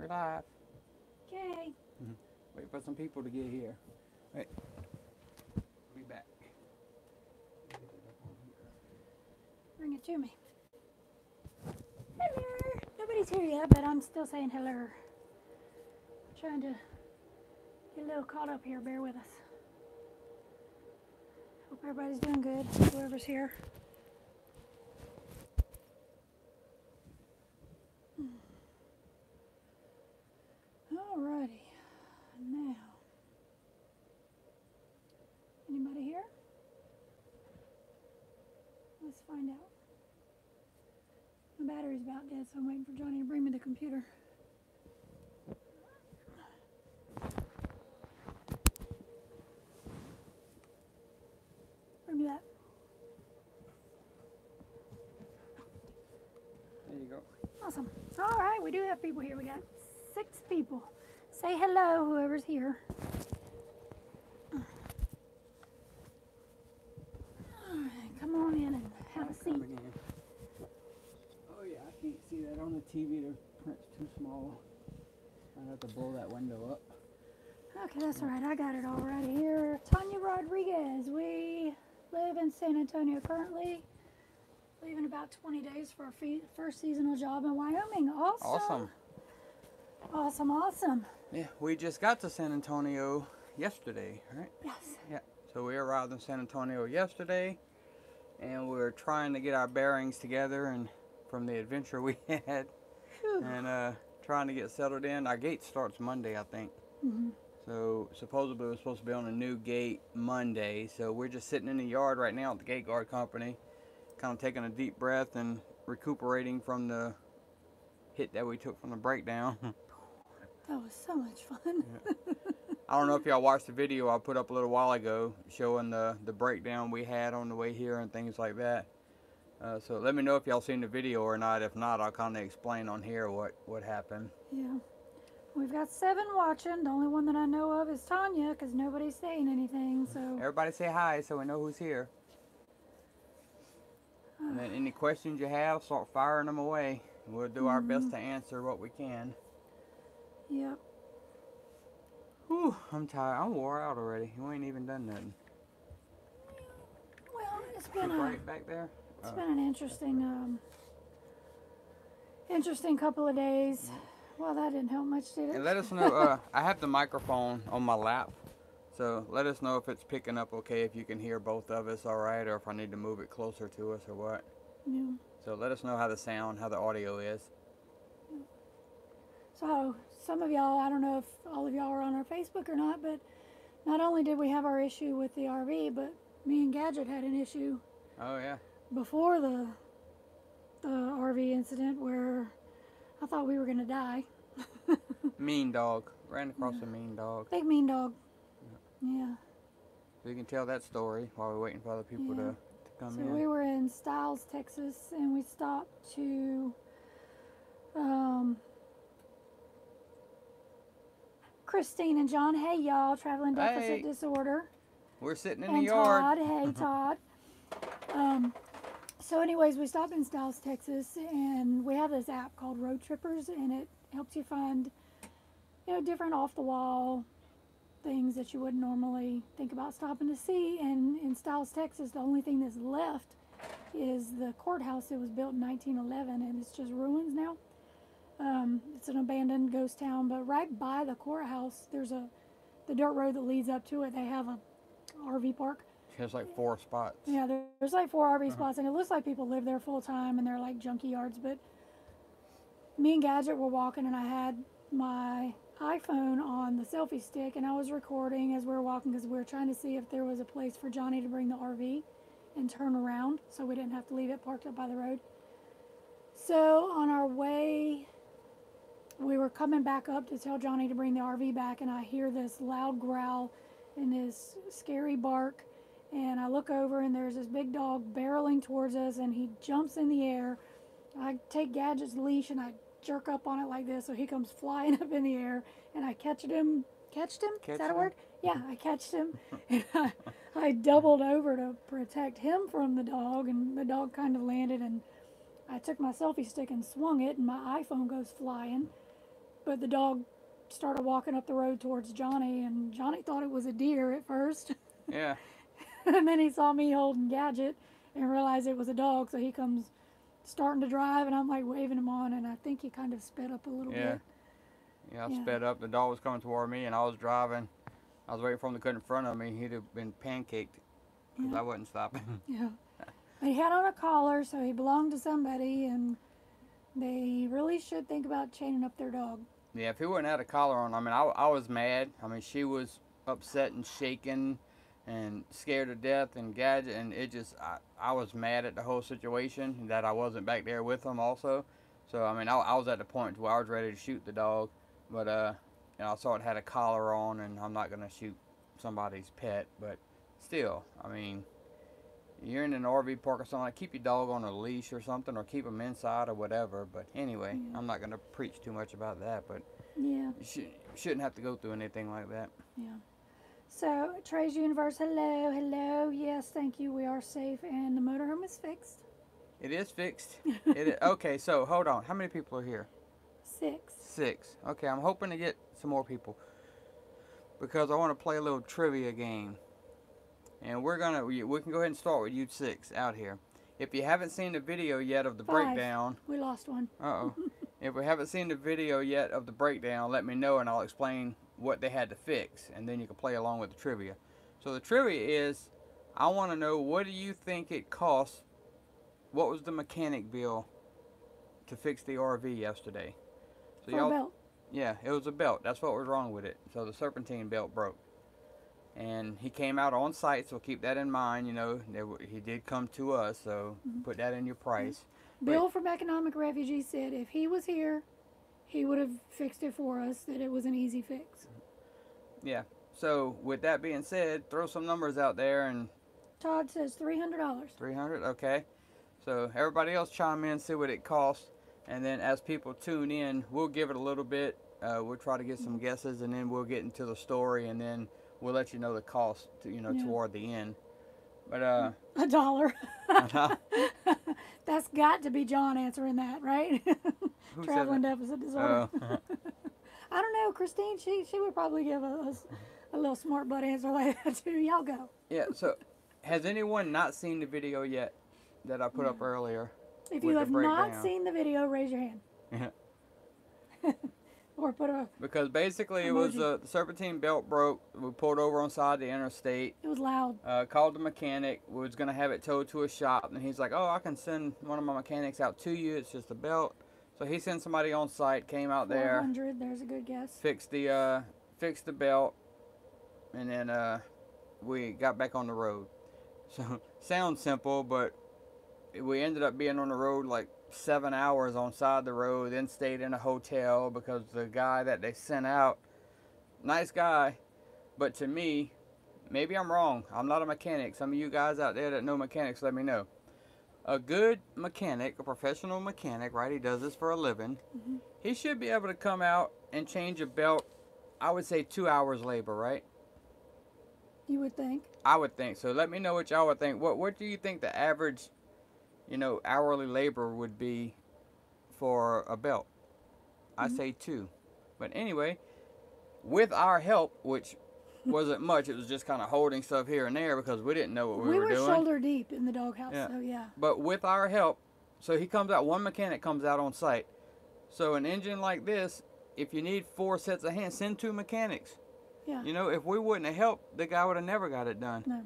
We're live. Okay. Wait for some people to get here. Wait. Be back. Bring it to me. Hello. Nobody's here yet, but I'm still saying hello. Trying to get a little caught up here. Bear with us. Hope everybody's doing good. Whoever's here. Alrighty. Now. Anybody here? Let's find out. My battery's about dead, so I'm waiting for Johnny to bring me the computer. Bring me that. There you go. Awesome. All right, we do have people here. We got 6 people. Say hello, whoever's here. All right, come on in and have a seat. Oh yeah, I can't see that on the TV. The print's too small. I'd have to blow that window up. Okay, that's all right. I got it all right here. Tanya Rodriguez. We live in San Antonio currently. Leave in about 20 days for our first seasonal job in Wyoming. Awesome. Awesome. Awesome. Yeah, we just got to San Antonio yesterday, right? Yes. Yeah. So we arrived in San Antonio yesterday, and we're trying to get our bearings together and from the adventure we had, and trying to get settled in. Our gate starts Monday, I think. Mm-hmm. So supposedly we're supposed to be on a new gate Monday. So we're just sitting in the yard right now at the gate guard company, kind of taking a deep breath and recuperating from the hit that we took from the breakdown. That was so much fun. Yeah. I don't know if y'all watched the video I put up a little while ago showing the breakdown we had on the way here and things like that. So let me know if y'all seen the video or not. If not, I'll kind of explain on here what happened. Yeah. We've got 7 watching. The only one that I know of is Tanya because nobody's saying anything. So everybody say hi so we know who's here. And then any questions you have, start firing them away. We'll do our best to answer what we can. Yep. Whew, I'm tired. I'm wore out already. You ain't even done nothing. Well, it's been right back there. It's been an interesting couple of days. Well, that didn't help much, did it? And let us know. I have the microphone on my lap, so let us know if it's picking up okay. If you can hear both of us, all right, or if I need to move it closer to us or what. Yeah. So let us know how the audio is. So some of y'all, I don't know if all of y'all are on our Facebook or not, but not only did we have our issue with the RV, but me and Gadget had an issue. Oh yeah. Before the RV incident where I thought we were gonna die. Mean dog. Ran across a mean dog. Big mean dog. Yeah. So you can tell that story while we're waiting for other people to come in. So we were in Stiles, Texas, and we stopped to Christine and John. Hey y'all, traveling deficit disorder. We're sitting in the yard. And Todd. Hey Todd. So anyways, we stopped in Stiles, Texas, and we have this app called Road Trippers, and it helps you find, different off-the-wall things that you wouldn't normally think about stopping to see. And in Stiles, Texas, the only thing that's left is the courthouse. It was built in 1911, and it's just ruins now. It's an abandoned ghost town, but right by the courthouse, there's the dirt road that leads up to it. They have a RV park. There's like 4 spots. Yeah, there's like 4 RV spots, and it looks like people live there full time, and they're like junkie yards. But me and Gadget were walking, and I had my iPhone on the selfie stick, and I was recording as we were walking because we were trying to see if there was a place for Johnny to bring the RV and turn around so we didn't have to leave it parked up by the road. So on our way, we were coming back up to tell Johnny to bring the RV back, and I hear this loud growl and this scary bark. And I look over, and there's this big dog barreling towards us, and he jumps in the air. I take Gadget's leash, and I jerk up on it like this, so he comes flying up in the air, and I catched him? Is that a word? Yeah, I catched him, and I doubled over to protect him from the dog, and the dog kind of landed, and I took my selfie stick and swung it, and my iPhone goes flying. But the dog started walking up the road towards Johnny, and Johnny thought it was a deer at first. Yeah. And then he saw me holding Gadget and realized it was a dog, so he comes starting to drive, and I'm like waving him on, and I think he kind of sped up a little Yeah. bit. Yeah, I sped up. The dog was coming toward me, and I was driving. I was waiting for him to cut in front of me. He'd have been pancaked because I wasn't stopping. Yeah. But he had on a collar, so he belonged to somebody, and they really should think about chaining up their dog. Yeah, if he wouldn't have had a collar on, I mean, I was mad. I mean, she was upset and shaking and scared to death and Gadget, and it just, I was mad at the whole situation that I wasn't back there with him also. So, I mean, I was at the point where I was ready to shoot the dog, but, you know, I saw it had a collar on, and I'm not going to shoot somebody's pet, but still, I mean, you're in an RV park or something, like keep your dog on a leash or something, or keep them inside or whatever. But anyway, I'm not going to preach too much about that, but you shouldn't have to go through anything like that. Yeah. So, Trey's Universe, hello. Yes, thank you. We are safe, and the motorhome is fixed. It is fixed. It is, okay, so hold on. How many people are here? 6. 6. Okay, I'm hoping to get some more people because I want to play a little trivia game. And we can go ahead and start with you 6 out here. If you haven't seen the video yet of the 5. breakdown. We lost one. Uh-oh. If we haven't seen the video yet of the breakdown, let me know and I'll explain what they had to fix. And then you can play along with the trivia. So the trivia is, I want to know, what do you think it cost? What was the mechanic bill to fix the RV yesterday? So For a belt. Yeah, it was a belt. That's what was wrong with it. So the serpentine belt broke. And he came out on site, so keep that in mind. You know, he did come to us, so put that in your price. Bill from Economic Refugee said if he was here, he would have fixed it for us, that it was an easy fix. Yeah. So with that being said, throw some numbers out there. And Todd says $300. $300, okay. So everybody else chime in, see what it costs. And then as people tune in, we'll give it a little bit. We'll try to get some guesses, and then we'll get into the story, and then we'll let you know the cost, toward the end. But $1. That's got to be John answering that, right? Traveling deficit disorder. I don't know, Christine. She would probably give us a little smart butt answer like that too. Y'all go. Yeah. So, has anyone not seen the video yet that I put up earlier? If you have not seen the video, raise your hand. Yeah. Or put a because basically emoji. It was the serpentine belt broke. We pulled over on side the interstate. It was loud. Called the mechanic. We was gonna have it towed to a shop, and he's like, "Oh, I can send one of my mechanics out to you. It's just a belt." So he sent somebody on site, came out there. 400. There's a good guess. Fixed the belt, and then we got back on the road. So sounds simple, but we ended up being on the road like 7 hours on side the road, then stayed in a hotel because the guy that they sent out, nice guy, but to me, maybe I'm wrong. I'm not a mechanic. Some of you guys out there that know mechanics, let me know. A good mechanic, a professional mechanic, right? He does this for a living. He should be able to come out and change a belt, I would say 2 hours labor, right? You would think. I would think so. Let me know what y'all would think. What do you think the average, hourly labor would be for a belt? I say 2. But anyway, with our help, which wasn't much, it was just kind of holding stuff here and there because we didn't know what we were doing. We were shoulder deep in the doghouse, so yeah. But with our help, so he comes out, one mechanic comes out on site. So an engine like this, if you need 4 sets of hands, send 2 mechanics. Yeah. If we wouldn't have helped, the guy would have never got it done. No.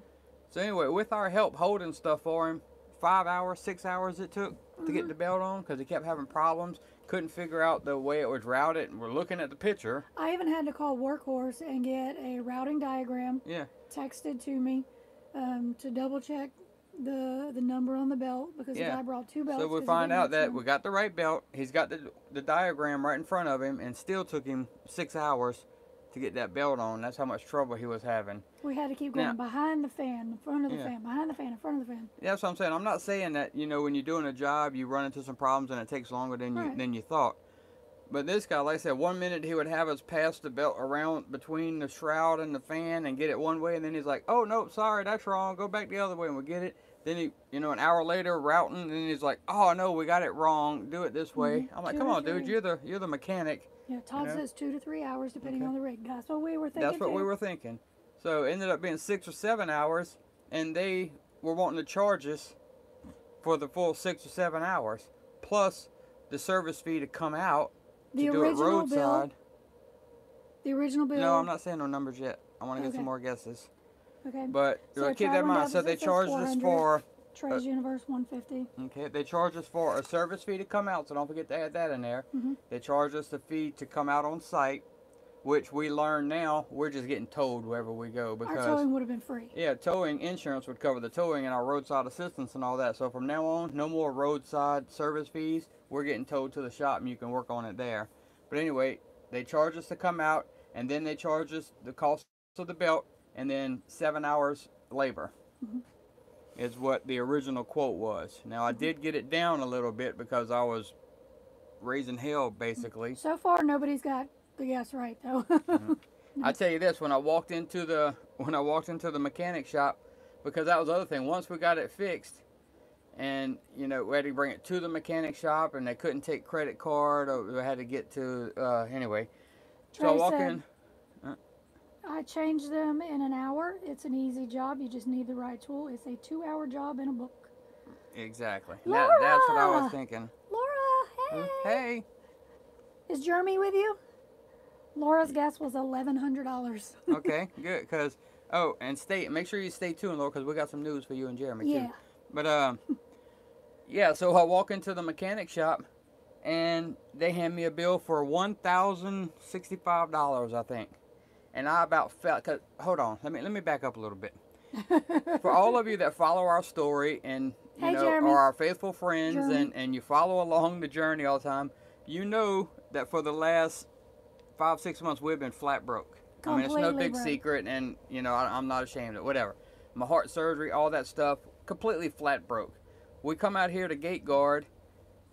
So anyway, with our help holding stuff for him, 5 hours, 6 hours it took to get the belt on because he kept having problems. Couldn't figure out the way it was routed, and we're looking at the picture. I even had to call Workhorse and get a routing diagram texted to me to double check the number on the belt because the guy brought 2 belts. So we find out that we got the right belt. He's got the diagram right in front of him, and still took him 6 hours to get that belt on. That's how much trouble he was having. We had to keep going behind the fan, in front of the fan, behind the fan, in front of the fan. Yeah, that's what I'm saying. I'm not saying that, when you're doing a job, you run into some problems and it takes longer than you thought. But this guy, like I said, 1 minute he would have us pass the belt around between the shroud and the fan and get it one way, and then he's like, "Oh, nope, sorry, that's wrong. Go back the other way," and we'll get it. Then he, you know, an hour later routing, and he's like, "Oh no, we got it wrong. Do it this way." I'm like, Two "Come to on, dude. three. You're the mechanic." Yeah, Todd You know? says 2 to 3 hours depending Okay. on the rig. That's what we were thinking. That's what we were thinking. So it ended up being 6 or 7 hours, and they were wanting to charge us for the full 6 or 7 hours, plus the service fee to come out to The do it original bill. roadside. The original bill. No, I'm not saying no numbers yet. I want to get Okay. some more guesses. Okay. But So keep that in traveling mind. So they deficit says charged us 400. for, Trey's Universe 150. okay, they charged us for a service fee to come out, so don't forget to add that in there. They charged us the fee to come out on site, which we learn now we're just getting towed wherever we go, because Our towing would have been free. yeah, towing insurance would cover the towing and our roadside assistance and all that. So from now on, no more roadside service fees. We're getting towed to the shop and you can work on it there. But anyway, they charge us to come out, and then they charge us the cost of the belt, and then 7 hours labor is what the original quote was. Now I did get it down a little bit because I was raising hell basically. So far, nobody's got the guess right though. I tell you this, when I walked into the mechanic shop, because that was the other thing. Once we got it fixed, and you know we had to bring it to the mechanic shop, and they couldn't take credit card, or we had to get to anyway. So I Trey walk said, in. I changed them in an hour. It's an easy job. You just need the right tool. It's a 2-hour job in a book. Exactly. Laura! That's what I was thinking. Laura, hey. Hey. Is Jeremy with you? Laura's guess was $1,100. Okay, good. Cause and make sure you stay tuned, Laura, because we got some news for you and Jeremy Yeah. too. But yeah. So I walk into the mechanic shop, and they hand me a bill for $1,065, I think. And I about felt. Cause hold on, let me back up a little bit. For all of you that follow our story and you Hey, know Jeremy. are our faithful friends Jeremy. and you follow along the journey all the time, you know that for the last 5-6 months we've been flat broke. I mean, it's no Completely big broke. secret, and you know I'm not ashamed of it. Whatever, my heart surgery, all that stuff, completely flat broke. We come out here to gate guard,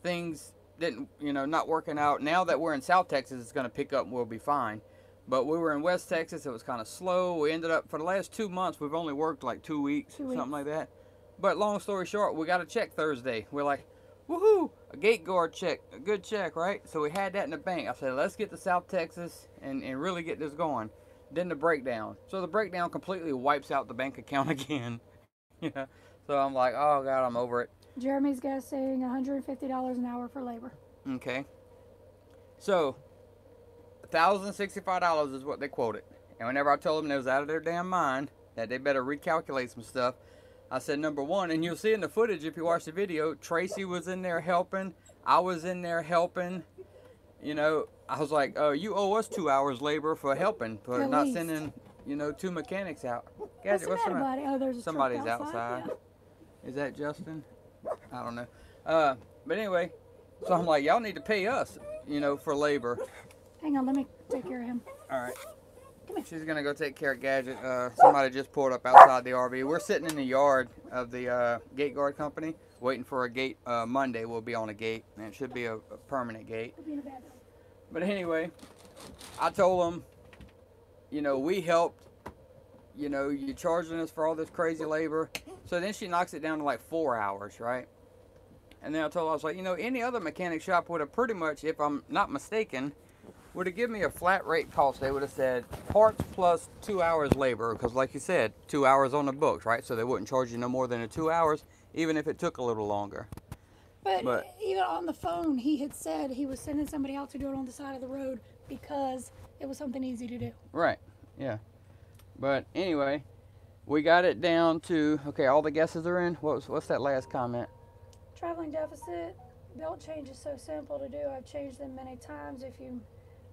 things didn't, you know, not working out. Now that we're in South Texas, it's going to pick up and we'll be fine. But we were in West Texas, it was kind of slow. We ended up, for the last 2 months, we've only worked like 2 weeks, something like that. But long story short, we got a check Thursday. We're like, woohoo, a gate guard check, a good check, right? So we had that in the bank. I said, let's get to South Texas and really get this going. Then the breakdown. So the breakdown completely wipes out the bank account again. Yeah. So I'm like, oh God, I'm over it. Jeremy's guess saying $150 an hour for labor. Okay. So $1,065 is what they quoted. And whenever I told them they was out of their damn mind, that they better recalculate some stuff, I said, number one, and you'll see in the footage if you watch the video, Tracy was in there helping. I was in there helping. You know, I was like, oh, you owe us 2 hours labor for helping, for At not least. sending, you know, 2 mechanics out. What's the matter, buddy? Oh, there's a truck Somebody's outside. Is that Justin? I don't know. But anyway, so I'm like, y'all need to pay us, you know, for labor. Hang on, let me take care of him. All right. Come here. She's gonna go take care of Gadget. Somebody just pulled up outside the RV. We're sitting in the yard of the gate guard company, waiting for a gate. Monday we'll be on a gate, and it should be a permanent gate. We'll be in the bathroom. But anyway, I told them, you know, we helped. You know, you're charging us for all this crazy labor. So then she knocks it down to like 4 hours, right? And then I told her, I was like, you know, any other mechanic shop would have pretty much, if I'm not mistaken, would have given me a flat rate cost. They would have said parts plus 2 hours labor, because like you said, 2 hours on the books, right? So they wouldn't charge you no more than 2 hours, even if it took a little longer. But even on the phone, he had said he was sending somebody out to do it on the side of the road because it was something easy to do. Right, yeah. But anyway, we got it down to, okay, all the guesses are in. What's that last comment? Traveling deficit, belt change is so simple to do. I've changed them many times. If you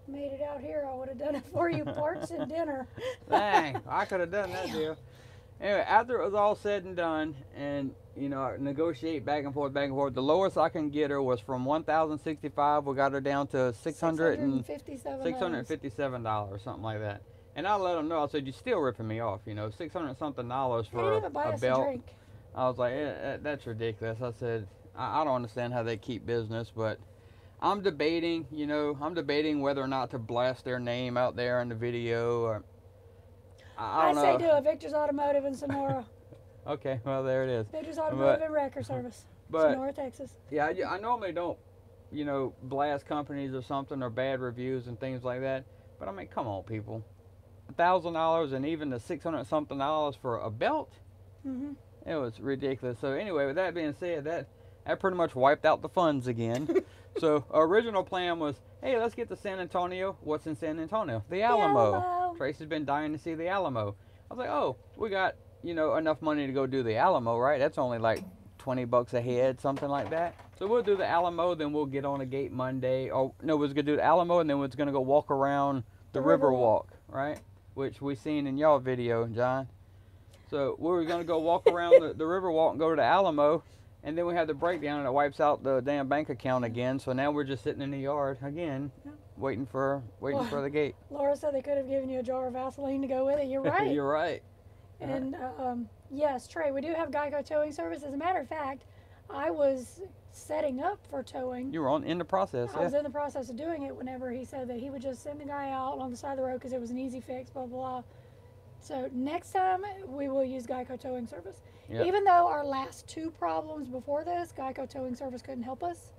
made it out here, I would have done it for you. Parts and dinner. Dang, I could have done that deal. Anyway, after it was all said and done, and you know, I negotiate back and forth, the lowest I can get her was from $1,065. We got her down to $657, something like that. And I let them know. I said, "You're still ripping me off, you know, $600 something They for didn't even buy a us belt." a drink. I was like, that's ridiculous. I said, I don't understand how they keep business, but I'm debating, you know, whether or not to blast their name out there in the video. Or I don't know. say do it. Victor's Automotive in Sonora. Okay, well there it is. Biggest automotive and wrecker service. But Sonora, Texas. yeah, I normally don't, blast companies or something or bad reviews and things like that. But I mean, come on, people. $1,000 and even the $600 something for a belt. Mhm. It was ridiculous. So anyway, with that being said, that pretty much wiped out the funds again. So our original plan was, hey, let's get to San Antonio. What's in San Antonio? The Alamo. Tracy's been dying to see the Alamo. I was like, oh, we got enough money to go do the Alamo, right? That's only like $20 a head, something like that. So we'll do the Alamo, then we'll get on a gate Monday. Oh no, we're gonna do the Alamo, and then we're gonna go walk around the river walk, right? Which we seen in y'all video, John. So we were gonna go walk around the river walk and go to the Alamo, and then we had the breakdown and it wipes out the damn bank account again. So now we're just sitting in the yard again, waiting for the gate. Laura said they could have given you a jar of Vaseline to go with it. You're right. You're right. And yes, Trey, we do have Geico towing service. As a matter of fact, I was setting up for towing. You were in the process. I was in the process of doing it whenever he said that he would just send the guy out on the side of the road because it was an easy fix, blah, blah, blah. So next time we will use Geico towing service. Yep. Even though our last two problems before this, Geico towing service couldn't help us.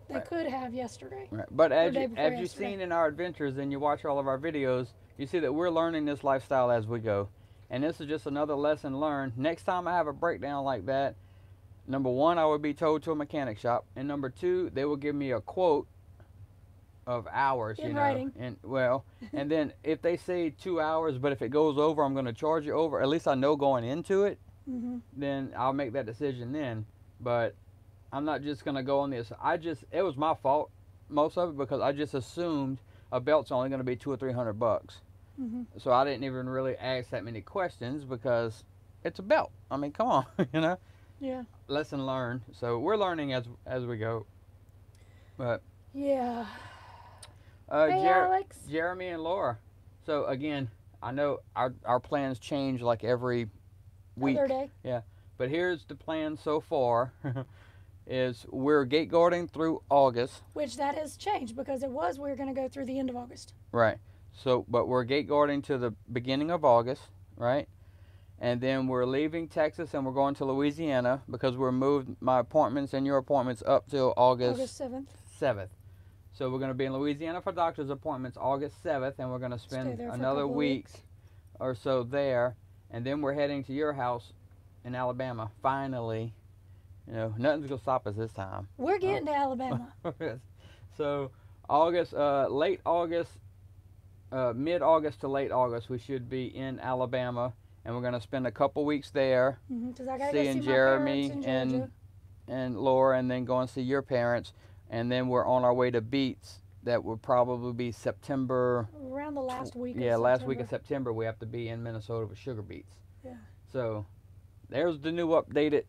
They could have yesterday. Right. But as you've seen in our adventures and you watch all of our videos, you see that we're learning this lifestyle as we go. And this is just another lesson learned. Next time I have a breakdown like that, number one, I would be towed to a mechanic shop. And number two, they will give me a quote of hours, in writing. And then if they say 2 hours, but if it goes over, I'm going to charge you over. At least I know going into it. Mm-hmm. Then I'll make that decision then. But I'm not just going to go on this. It was my fault, most of it, because I just assumed a belt's only going to be $200 or $300. Mm-hmm. So I didn't even really ask that many questions because it's a belt. I mean, come on, Yeah. Lesson learned. So we're learning as we go. But yeah. Hey, Alex. Jeremy and Laura. So again, I know our plans change like every week. Other day. Yeah. But here's the plan so far. Is we're gate guarding through August. Which that has changed because we were going to go through the end of August. Right. So, but we're gate guarding to the beginning of August, right? And then we're leaving Texas and we're going to Louisiana because we're moved my appointments and your appointments up till August 7th. So we're going to be in Louisiana for doctor's appointments August 7th, and we're going to spend another week or so there. And then we're heading to your house in Alabama, finally. Nothing's going to stop us this time. We're getting to Alabama. So August, late August, mid-August to late August, we should be in Alabama, and we're going to spend a couple weeks there, seeing Jeremy and Laura, and then go and see your parents, and then we're on our way to Beats. That will probably be September. Around the last week. Yeah, last week of September, we have to be in Minnesota with Sugar Beets. Yeah. So there's the new updated,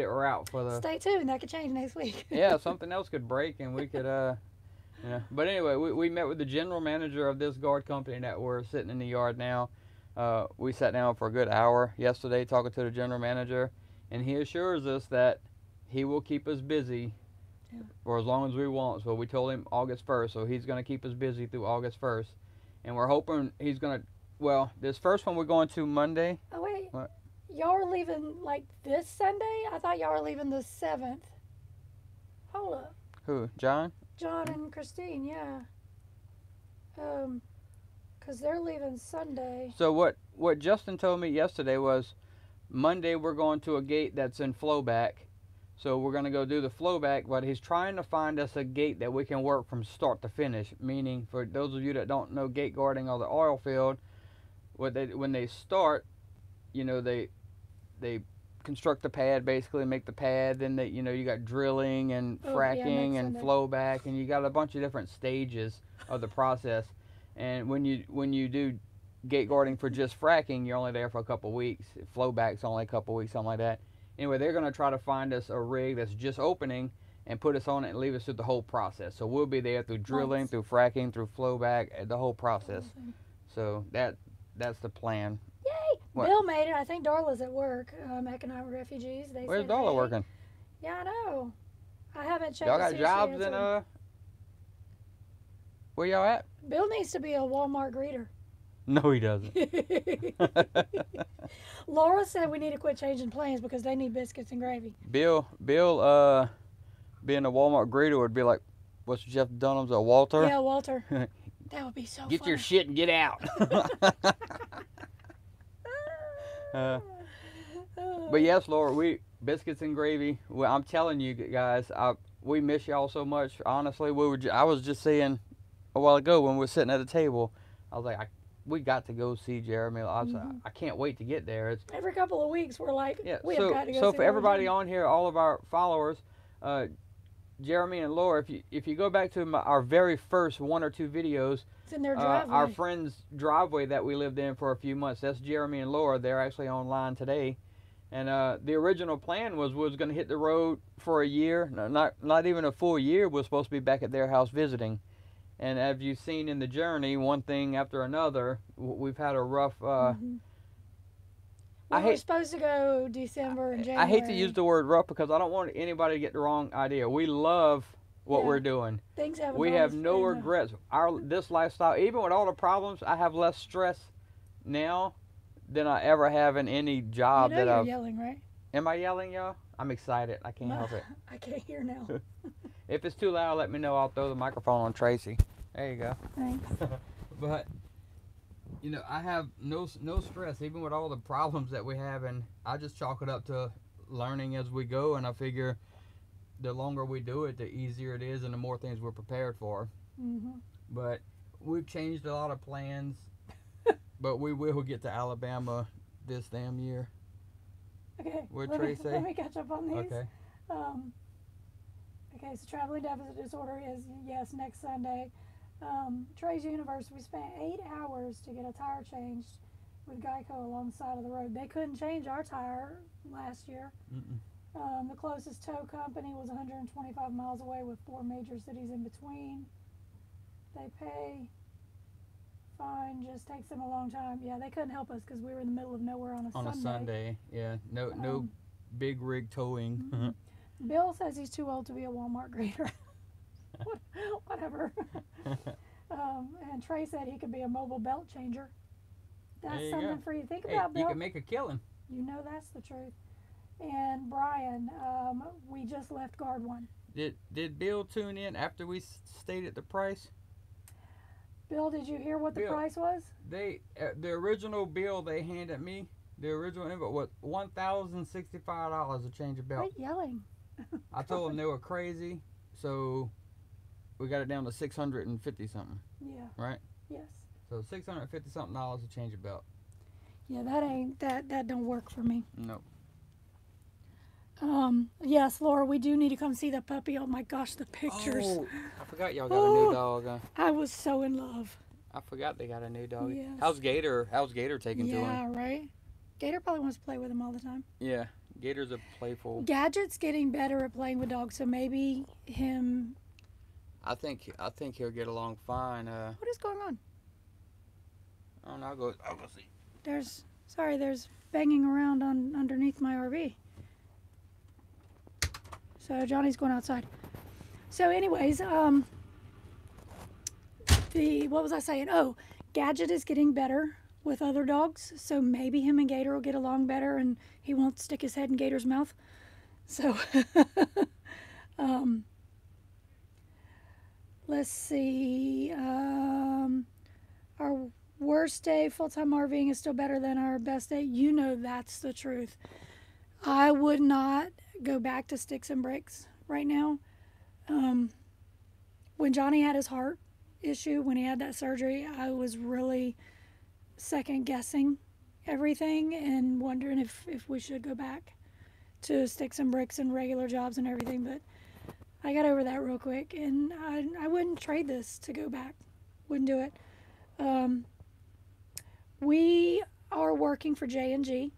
route for the. Stay tuned. That could change next week. Yeah, something else could break, and we could. But anyway, we met with the general manager of this guard company that we're sitting in the yard now. We sat down for a good hour yesterday talking to the general manager, and he assures us that he will keep us busy for as long as we want. So we told him August 1st, so he's going to keep us busy through August 1st. And we're hoping he's going to, this first one we're going to Monday. Oh, wait. What? Y'all are leaving like this Sunday? I thought y'all were leaving the 7th. Hold up. Who, John? John and Christine, yeah. Because they're leaving Sunday. So what Justin told me yesterday was Monday we're going to a gate that's in flowback. So we're going to go do the flowback, but he's trying to find us a gate that we can work from start to finish. Meaning, for those of you that don't know gate guarding or the oil field, when they start, they construct the pad, basically make the pad. Then you got drilling and fracking and flowback, and you got a bunch of different stages of the process. And when you do gate guarding for just fracking, you're only there for a couple weeks. Flowback's only a couple weeks, something like that. Anyway, they're going to try to find us a rig that's just opening and put us on it and leave us through the whole process. So we'll be there through drilling, through fracking, through flowback, the whole process. So that's the plan. Yay! What? Bill made it. I think Darla's at work. Economic refugees. Where's Darla working? Yeah, I know. I haven't checked. Y'all got jobs in where y'all at? Bill needs to be a Walmart greeter. No, he doesn't. Laura said we need to quit changing planes because they need biscuits and gravy. Bill, being a Walmart greeter would be like, what's Jeff Dunham's, a Walter? Yeah, Walter. That would be so Get funny. your shit and get out. But yes, Laura, biscuits and gravy. Well, I'm telling you guys, we miss y'all so much. Honestly, I was just saying a while ago when we were sitting at the table, I was like, we got to go see Jeremy. I was like, I can't wait to get there. Every couple of weeks, we're like, we have got to go. So see for everybody Jeremy. on here, all of our followers, Jeremy and Laura, if you go back to our very first 1 or 2 videos, it's in their driveway. Our friend's driveway that we lived in for a few months. That's Jeremy and Laura. They're actually online today. And the original plan was we was going to hit the road for a year. No, not even a full year. We're supposed to be back at their house visiting. And as you've seen in the journey, one thing after another, we've had a rough... We were supposed to go December and January. I hate to use the word rough because I don't want anybody to get the wrong idea. We love what we're doing. Things haven't We have no regrets. This lifestyle, even with all the problems, I have less stress now than I ever have in any job that I've... You're yelling, right? Am I yelling, y'all? I'm excited. I can't help it. I can't hear now. If it's too loud, let me know. I'll throw the microphone on Tracy. There you go. Thanks. But, you know, I have no stress, even with all the problems that we have, and I just chalk it up to learning as we go, and I figure the longer we do it, the easier it is and the more things we're prepared for. But we've changed a lot of plans, but we will get to Alabama this damn year. Okay. What'd Tracy say? Let me catch up on these. Okay. Okay, so traveling deficit disorder is, yes, next Sunday. Trey's Universe, we spent 8 hours to get a tire changed with Geico along the side of the road. They couldn't change our tire last year. The closest tow company was 125 miles away with 4 major cities in between. They pay fine, just takes them a long time. Yeah, they couldn't help us because we were in the middle of nowhere on a Sunday. On a Sunday, yeah. No big rig towing. Bill says he's too old to be a Walmart greeter. Whatever. And Trey said he could be a mobile belt changer. That's something for you to think about, Bill. You can make a killing. You know that's the truth. And Brian, we just left Guard 1. Did Bill tune in after we stated the price? Bill, did you hear what the price was? The original bill they handed me, the original invoice was $1,065 to change a belt. Quit yelling. I told them they were crazy, so we got it down to $650 something. Yeah. Right? Yes. So $650 something to change a belt. Yeah, that don't work for me. No. Yes, Laura, we do need to come see the puppy. Oh my gosh, the pictures. Oh, I forgot y'all got a new dog. I was so in love. I forgot they got a new dog. Yes. How's Gator taking to him? Yeah, right? Gator probably wants to play with him all the time. Yeah, Gator's a playful. Gadget's getting better at playing with dogs, so maybe him. I think he'll get along fine. What is going on? I don't know. I'll go see. There's banging around underneath my RV. So Johnny's going outside. So anyways, what was I saying? Oh, Gadget is getting better with other dogs, so maybe him and Gator will get along better and he won't stick his head in Gator's mouth. So, let's see. Our worst day full-time RVing is still better than our best day. You know that's the truth. I would not go back to sticks and bricks right now. When Johnny had his heart issue, when he had that surgery, I was really second guessing everything and wondering if we should go back to sticks and bricks and regular jobs and everything. But I got over that real quick, and I wouldn't trade this to go back. Wouldn't do it. We are working for J&G.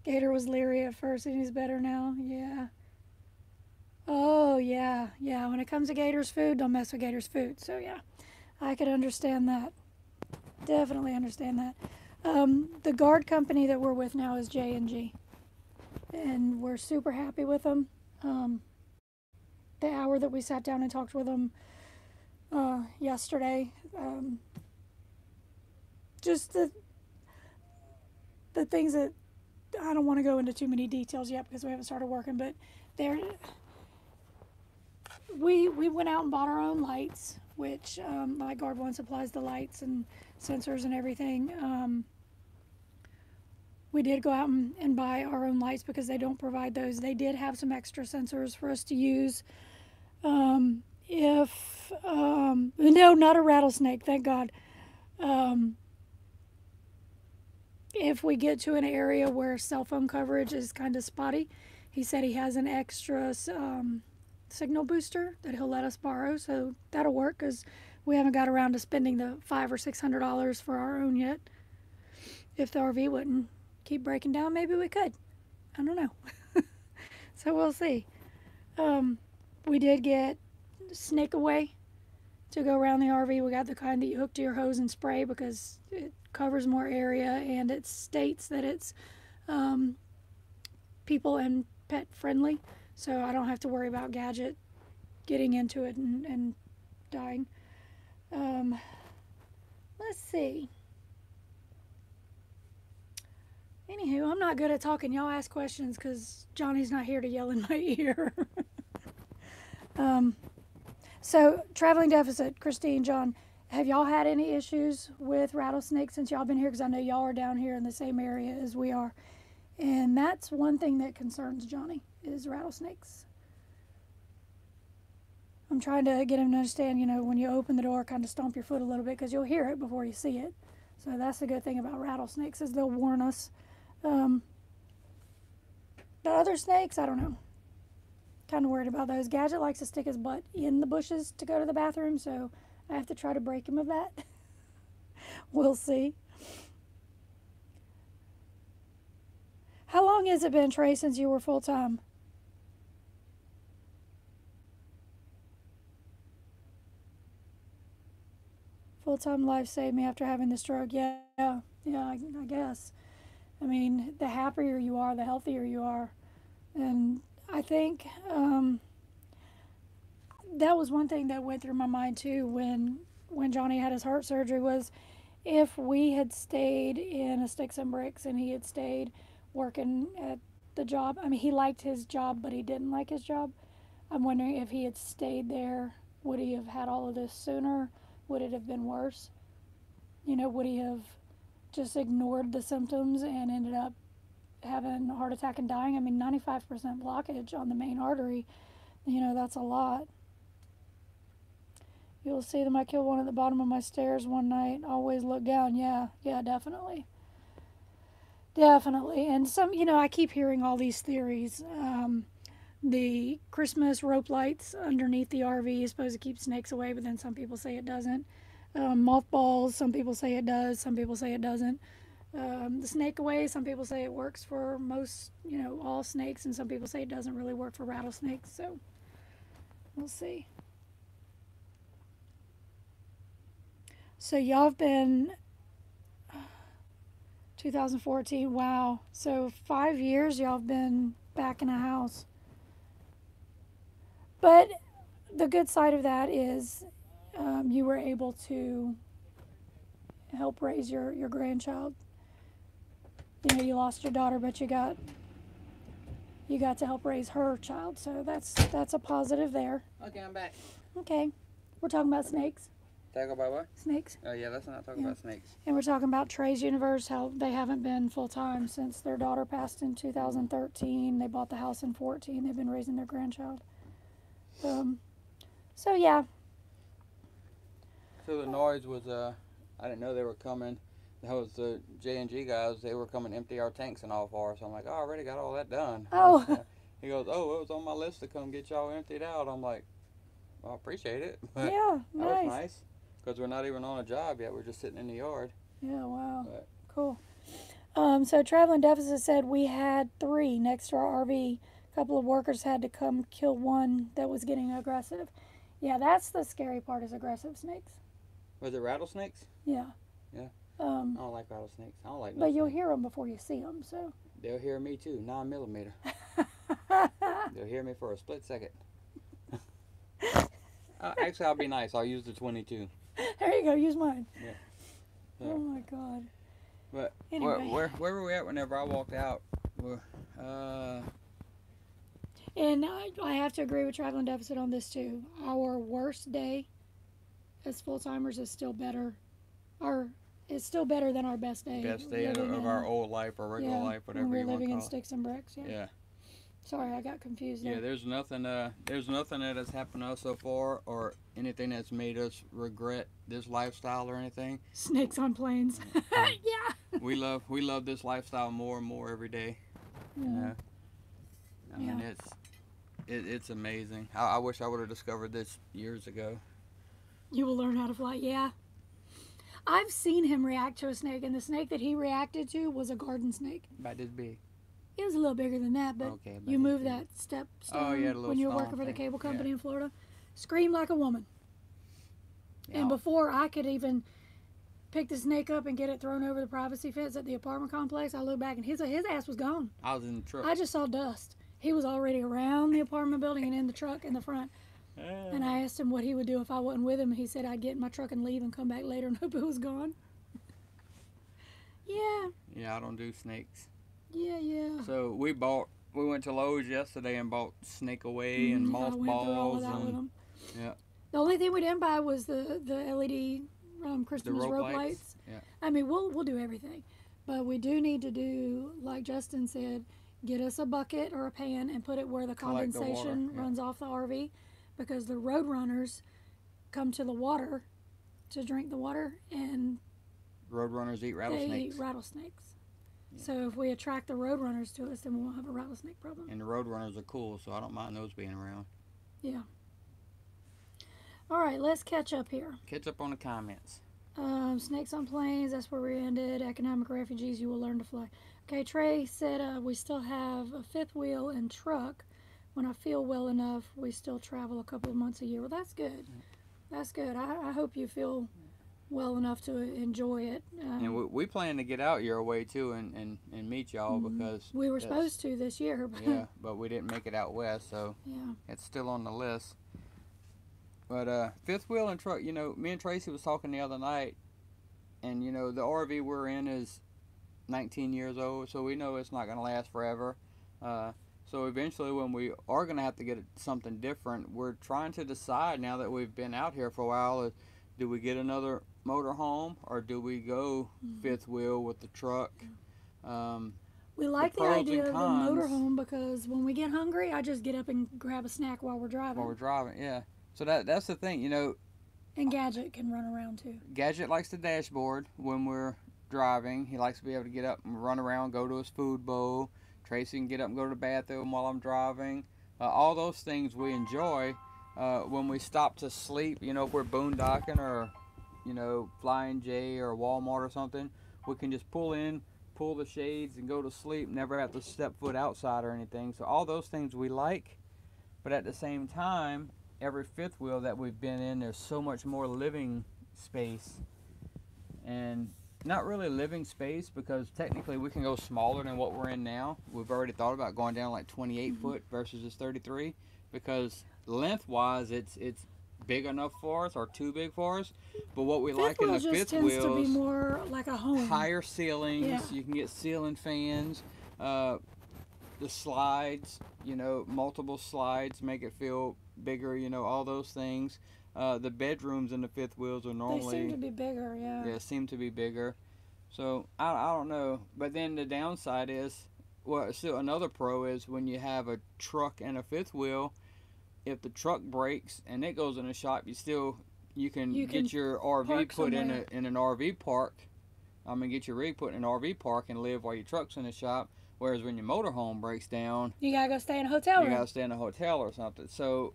Gator was leery at first and he's better now. Yeah. Oh, yeah. Yeah, when it comes to Gator's food, don't mess with Gator's food. So, yeah, I could understand that. Definitely understand that. The guard company that we're with now is J&G. And we're super happy with them. the hour that we sat down and talked with them yesterday. Just the things that I don't want to go into too many details yet because we haven't started working, but we went out and bought our own lights, which like Guard One supplies the lights and sensors and everything. We did go out and buy our own lights because they don't provide those. They did have some extra sensors for us to use. No, not a rattlesnake, thank God. If we get to an area where cell phone coverage is kind of spotty, he said he has an extra signal booster that he'll let us borrow, so that'll work because we haven't got around to spending the $500 or $600 for our own yet. If the RV wouldn't keep breaking down, maybe we could. I don't know. So we'll see. We did get snake away to go around the RV. We got the kind that you hook to your hose and spray because it covers more area, and it states that it's people and pet friendly, so I don't have to worry about Gadget getting into it and dying. Let's see. Anywho, I'm not good at talking. Y'all ask questions because Johnny's not here to yell in my ear. So, traveling deficit, Christine, John, have y'all had any issues with rattlesnakes since y'all been here? Because I know y'all are down here in the same area as we are. And that's one thing that concerns Johnny, is rattlesnakes. I'm trying to get him to understand, when you open the door, kind of stomp your foot a little bit because you'll hear it before you see it. So that's the good thing about rattlesnakes, is they'll warn us. The other snakes, I don't know. Kind of worried about those. Gadget likes to stick his butt in the bushes to go to the bathroom, so I have to try to break him of that. We'll see. How long has it been, Trey, since you were full-time? Full-time life saved me after having the stroke. Yeah, I guess. I mean, the happier you are, the healthier you are. And I think that was one thing that went through my mind too when Johnny had his heart surgery, was if we had stayed in a sticks and bricks and he had stayed working at the job. I mean, he liked his job, but he didn't like his job. I'm wondering if he had stayed there, would he have had all of this sooner? Would it have been worse? Would he have just ignored the symptoms and ended up having a heart attack and dying? I mean, 95% blockage on the main artery, that's a lot. You'll see them. I killed one at the bottom of my stairs one night. Always look down. Yeah, definitely. Definitely. And some, I keep hearing all these theories. The Christmas rope lights underneath the RV is supposed to keep snakes away, but then some people say it doesn't. Mothballs, some people say it does, some people say it doesn't. The snake away, some people say it works for most, all snakes, and some people say it doesn't really work for rattlesnakes, so we'll see. So y'all have been 2014, wow. So 5 years y'all have been back in a house. But the good side of that is you were able to help raise your grandchild. You lost your daughter, but you got to help raise her child, so that's a positive there. Okay, I'm back. Okay, we're talking about snakes. Talk about what? Snakes. Oh yeah, let's not talk about snakes. And we're talking about Trey's Universe, how they haven't been full-time since their daughter passed in 2013. They bought the house in 2014. They've been raising their grandchild. So yeah. So the noise was, I didn't know they were coming. That was the J&G guys. They were coming to empty our tanks and all for us. I'm like, oh, I already got all that done. Oh. He goes, oh, it was on my list to come get y'all emptied out. I'm like, well, I appreciate it. But yeah, nice. That was nice. Because we're not even on a job yet. We're just sitting in the yard. Yeah, wow. But cool. So Traveling Deficit said we had 3 next to our RV. A couple of workers had to come kill one that was getting aggressive. Yeah, that's the scary part, is aggressive snakes. Was it rattlesnakes? Yeah. Yeah. I don't like rattlesnakes. I don't like no But you'll snakes. hear them before you see them, so. They'll hear me too, 9mm. They'll hear me for a split second. Actually, I'll be nice. I'll use the 22. There you go. Use mine. Yeah. Oh my God. But Anyway. where were we at whenever I walked out? And I have to agree with Traveling Deficit on this too. Our worst day as full timers is still better. It's still better than our best day. Best day of our old life or regular life, whatever when we're you want to living call in sticks and bricks. Yeah. Yeah. Sorry, I got confused there. Yeah, there's nothing that has happened to us so far or anything that's made us regret this lifestyle or anything. Snakes on planes. Yeah. We love this lifestyle more and more every day. Yeah. You know? I mean, it's amazing. I wish I would have discovered this years ago. You will learn how to fly. Yeah. I've seen him react to a snake, and the snake that he reacted to was a garden snake. About this big. It was a little bigger than that, but Okay, you move that stone when you're working for the cable company in Florida. Scream like a woman. Yeah. And before I could even pick the snake up and get it thrown over the privacy fence at the apartment complex, I looked back and his ass was gone. I was in the truck. I just saw dust. He was already around the apartment building and in the truck in the front. And I asked him what he would do if I wasn't with him. He said I'd get in my truck and leave and come back later and hope it was gone. Yeah. Yeah, I don't do snakes. Yeah. So we went to Lowe's yesterday and bought snake away and mothballs and yeah. The only thing we didn't buy was the LED Christmas rope lights. Yeah. I mean, we'll do everything, but we do need to do, like Justin said, get us a bucket or a pan and put it where the condensation runs off the RV, because the road runners come to the water to drink the water, and road runners eat rattlesnakes. They eat rattlesnakes. Yeah. So if we attract the road runners to us, then we won't have a rattlesnake problem. And the road runners are cool, so I don't mind those being around. Yeah. All right, let's catch up here. Catch up on the comments. Snakes on planes, that's where we ended. Economic refugees, you will learn to fly. Okay, Trey said we still have a fifth wheel and truck. When I feel well enough, we still travel a couple of months a year. Well, that's good. That's good. I hope you feel well enough to enjoy it. And we plan to get out your way too and meet y'all because we were supposed to this year. But yeah, but we didn't make it out west, so yeah, it's still on the list. But fifth wheel and truck, you know, me and Tracy was talking the other night, and you know the RV we're in is 19 years old, so we know it's not going to last forever. So eventually when we are going to have to get something different, we're trying to decide now that we've been out here for a while, do we get another motorhome or do we go fifth wheel with the truck? We like the idea of the motorhome because when we get hungry, I just get up and grab a snack while we're driving. While we're driving, yeah. So that's the thing, you know. And Gadget can run around too. Gadget likes the dashboard when we're driving. He likes to be able to get up and run around, go to his food bowl. Tracy can get up and go to the bathroom while I'm driving. All those things we enjoy. When we stop to sleep, you know, if we're boondocking or, you know, Flying J or Walmart or something, we can just pull in, pull the shades and go to sleep, never have to step foot outside or anything. So all those things we like, but at the same time, every fifth wheel that we've been in, there's so much more living space. And not really living space because technically we can go smaller than what we're in now. We've already thought about going down like 28 foot versus this 33 because lengthwise it's big enough for us or too big for us. But what we like in the fifth wheel tends to be more like a home. Higher ceilings, you can get ceiling fans, the slides, you know, multiple slides make it feel bigger, you know, all those things. The bedrooms in the fifth wheels are normally... They seem to be bigger, yeah. Yeah, seem to be bigger. So, I don't know. But then the downside is, well, still another pro is when you have a truck and a fifth wheel, if the truck breaks and it goes in a shop, you can get your RV put in an RV park. I mean, get your rig put in an RV park and live while your truck's in the shop. Whereas when your motorhome breaks down... You gotta go stay in a hotel room. You gotta stay in a hotel or something. So...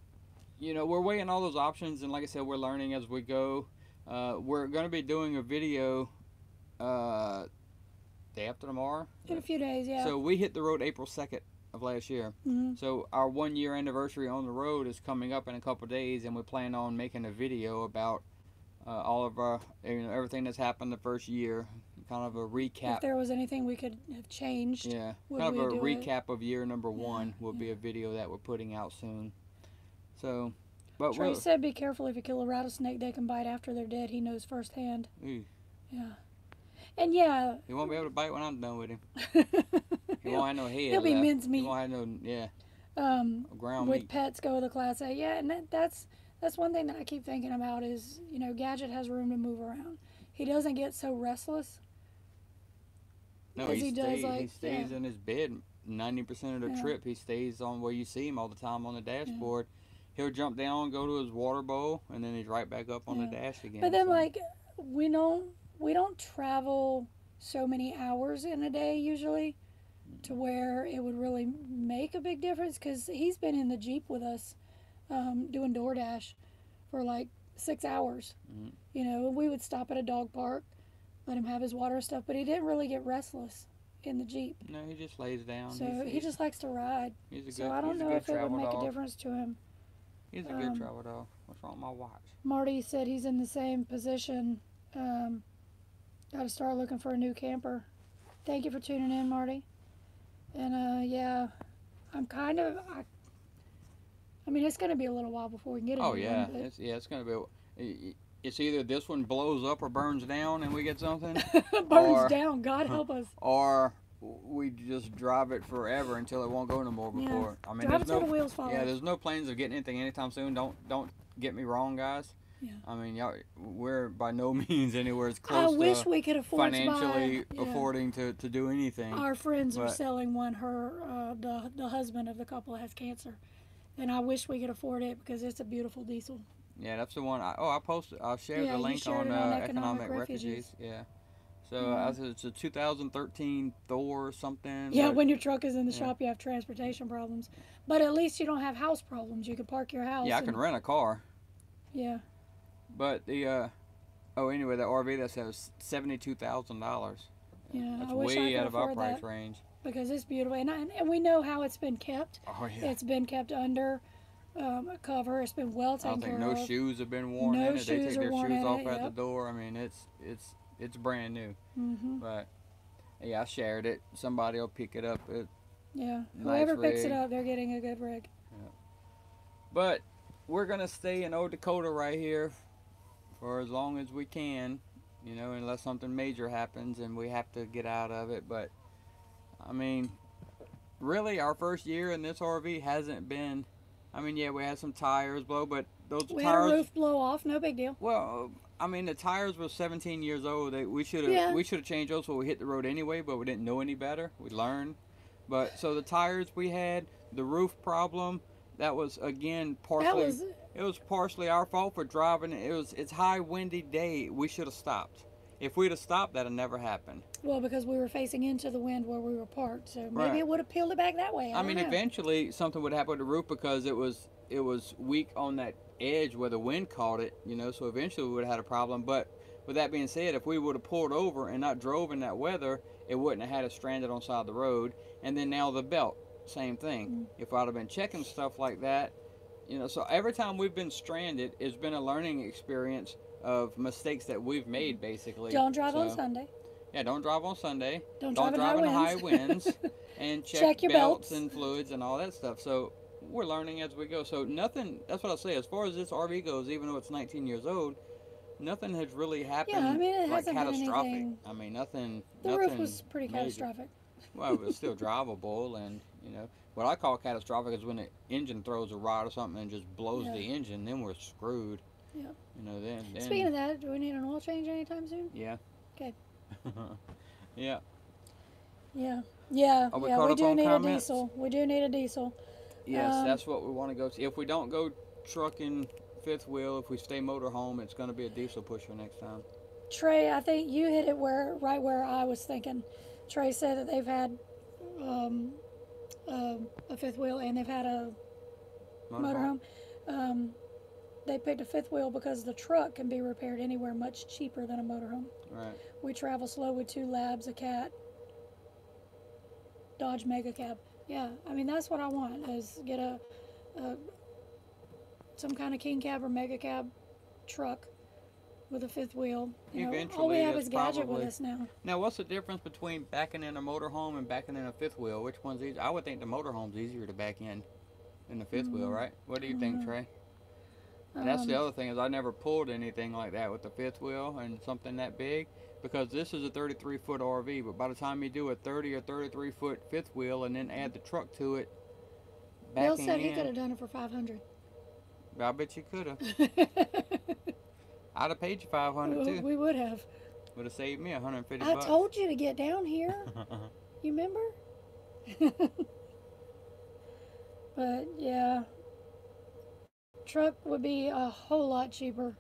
You know, we're weighing all those options, and like I said, we're learning as we go. We're going to be doing a video day after tomorrow. In a few days, yeah. So we hit the road April 2nd of last year. So our 1 year anniversary on the road is coming up in a couple of days, and we plan on making a video about all of our, you know, everything that's happened the first year. Kind of a recap. If there was anything we could have changed. Yeah. Kind of a recap of year number one will be a video that we're putting out soon. So, But Trey said, "Be careful if you kill a rattlesnake; they can bite after they're dead. He knows firsthand." Ooh. Yeah, and yeah, He won't be able to bite when I'm done with him. He won't have no head he'll be left. mincemeat. He won't have no ground with meat. pets go the Class A. Yeah, and that's one thing that I keep thinking about is, Gadget has room to move around. He doesn't get so restless. No, he stays in his bed 90% of the trip. He stays on where you see him all the time on the dashboard. He'll jump down, go to his water bowl, and then he's right back up on the dash again. But then, we don't travel so many hours in a day usually, to where it would really make a big difference. Because he's been in the Jeep with us, doing DoorDash for like 6 hours. Mm-hmm. We would stop at a dog park, let him have his water and stuff, but he didn't really get restless in the Jeep. No, he just lays down. So he just likes to ride. I don't know if it would make a difference to him. He's a good travel dog. What's wrong with my watch? Marty said he's in the same position. Got to start looking for a new camper. Thank you for tuning in, Marty. And yeah, I'm kind of. I mean, it's going to be a little while before we can get a new one. It's going to be. It's either this one blows up or burns down, and we get something. Burns down. God help us. Or we just drive it forever until it won't go no more before. Yeah. I mean, drive it till the wheels fall off. Yeah, there's no plans of getting anything anytime soon. Don't get me wrong, guys. Yeah. I mean, we're by no means anywhere as close I wish we could afford financially affording to do anything. Our friends are selling one. The husband of the couple has cancer, and I wish we could afford it because it's a beautiful diesel. Yeah, that's the one. I shared the link on Economic Refugees. Yeah. So it's a 2013 Thor or something. Yeah, when your truck is in the shop, you have transportation problems. But at least you don't have house problems. You can park your house. Yeah, I can rent a car. Yeah. But the anyway, the RV that says $72,000. Yeah, that's I wish way I could out of our afford price that, range. because it's beautiful, and we know how it's been kept. Oh yeah. It's been kept under a cover. It's been well taken care of. I don't think no shoes have been worn in it. They take their shoes off at the door. I mean, it's brand new. Mm-hmm. But yeah, I shared it. Somebody will pick it up. Whoever picks it up, they're getting a good rig. Yeah. But we're gonna stay in Old Dakota right here for as long as we can, unless something major happens and we have to get out of it. But I mean, really, our first year in this RV hasn't been. I mean, yeah, we had some tires blow, but those tires. We had a roof blow off, no big deal. Well, I mean, the tires were 17 years old. We should have changed those when we hit the road anyway, but we didn't know any better. We learned. But so the tires we had, the roof problem, that was again partially. It was partially our fault for driving. It's high windy day. We should have stopped. If we'd have stopped, that'd never happened. Well, because we were facing into the wind where we were parked, so maybe it would have peeled it back that way. I mean, eventually something would happen with the roof because it was weak on that edge where the wind caught it, so eventually we would have had a problem. But with that being said, if we would have pulled over and not drove in that weather, it wouldn't have had us stranded on the side of the road. And then now the belt, same thing. Mm-hmm. If I'd have been checking stuff like that, so every time we've been stranded, it's been a learning experience of mistakes that we've made, basically. Don't drive on Sunday. Yeah, don't drive on Sunday. Don't drive in high winds. And check your belts belts and fluids and all that stuff. So we're learning as we go. So nothing, that's what I say, as far as this RV goes, even though it's 19 years old, nothing has really happened it like hasn't catastrophic. Been anything. I mean, nothing. The roof was pretty catastrophic. Well, it was still drivable, and what I call catastrophic is when the engine throws a rod or something and just blows the engine. Then we're screwed. Yeah. Then. Speaking of that, do we need an oil change anytime soon? Yeah. Okay. Yeah. Yeah. Yeah. Are we yeah. caught We up do on need comments? a diesel. We do need a diesel. Yes, that's what we want to go see. If we don't go trucking fifth wheel, if we stay motorhome, it's going to be a diesel pusher next time. Trey, I think you hit it right where I was thinking. Trey said that they've had a fifth wheel and they've had a motorhome. They picked a fifth wheel because the truck can be repaired anywhere much cheaper than a motorhome. Right. We travel slow with 2 labs, a cat, Dodge Mega Cab. Yeah, I mean, that's what I want, is get some kind of King Cab or Mega Cab truck with a fifth wheel. All we have is Gadget with us now. Now, what's the difference between backing in a motorhome and backing in a fifth wheel? Which one's easier? I would think the motorhome's easier to back in than the fifth wheel, right? What do you think, Trey? And that's the other thing is I never pulled anything like that with the fifth wheel and something that big, because this is a 33-foot RV. But by the time you do a 30 or 33-foot fifth wheel and then add the truck to it, Bill said he could have done it for $500. I bet you could have. I'd have paid you $500 too. We would have. Would have saved me $150. I told you to get down here. You remember? But yeah, truck would be a whole lot cheaper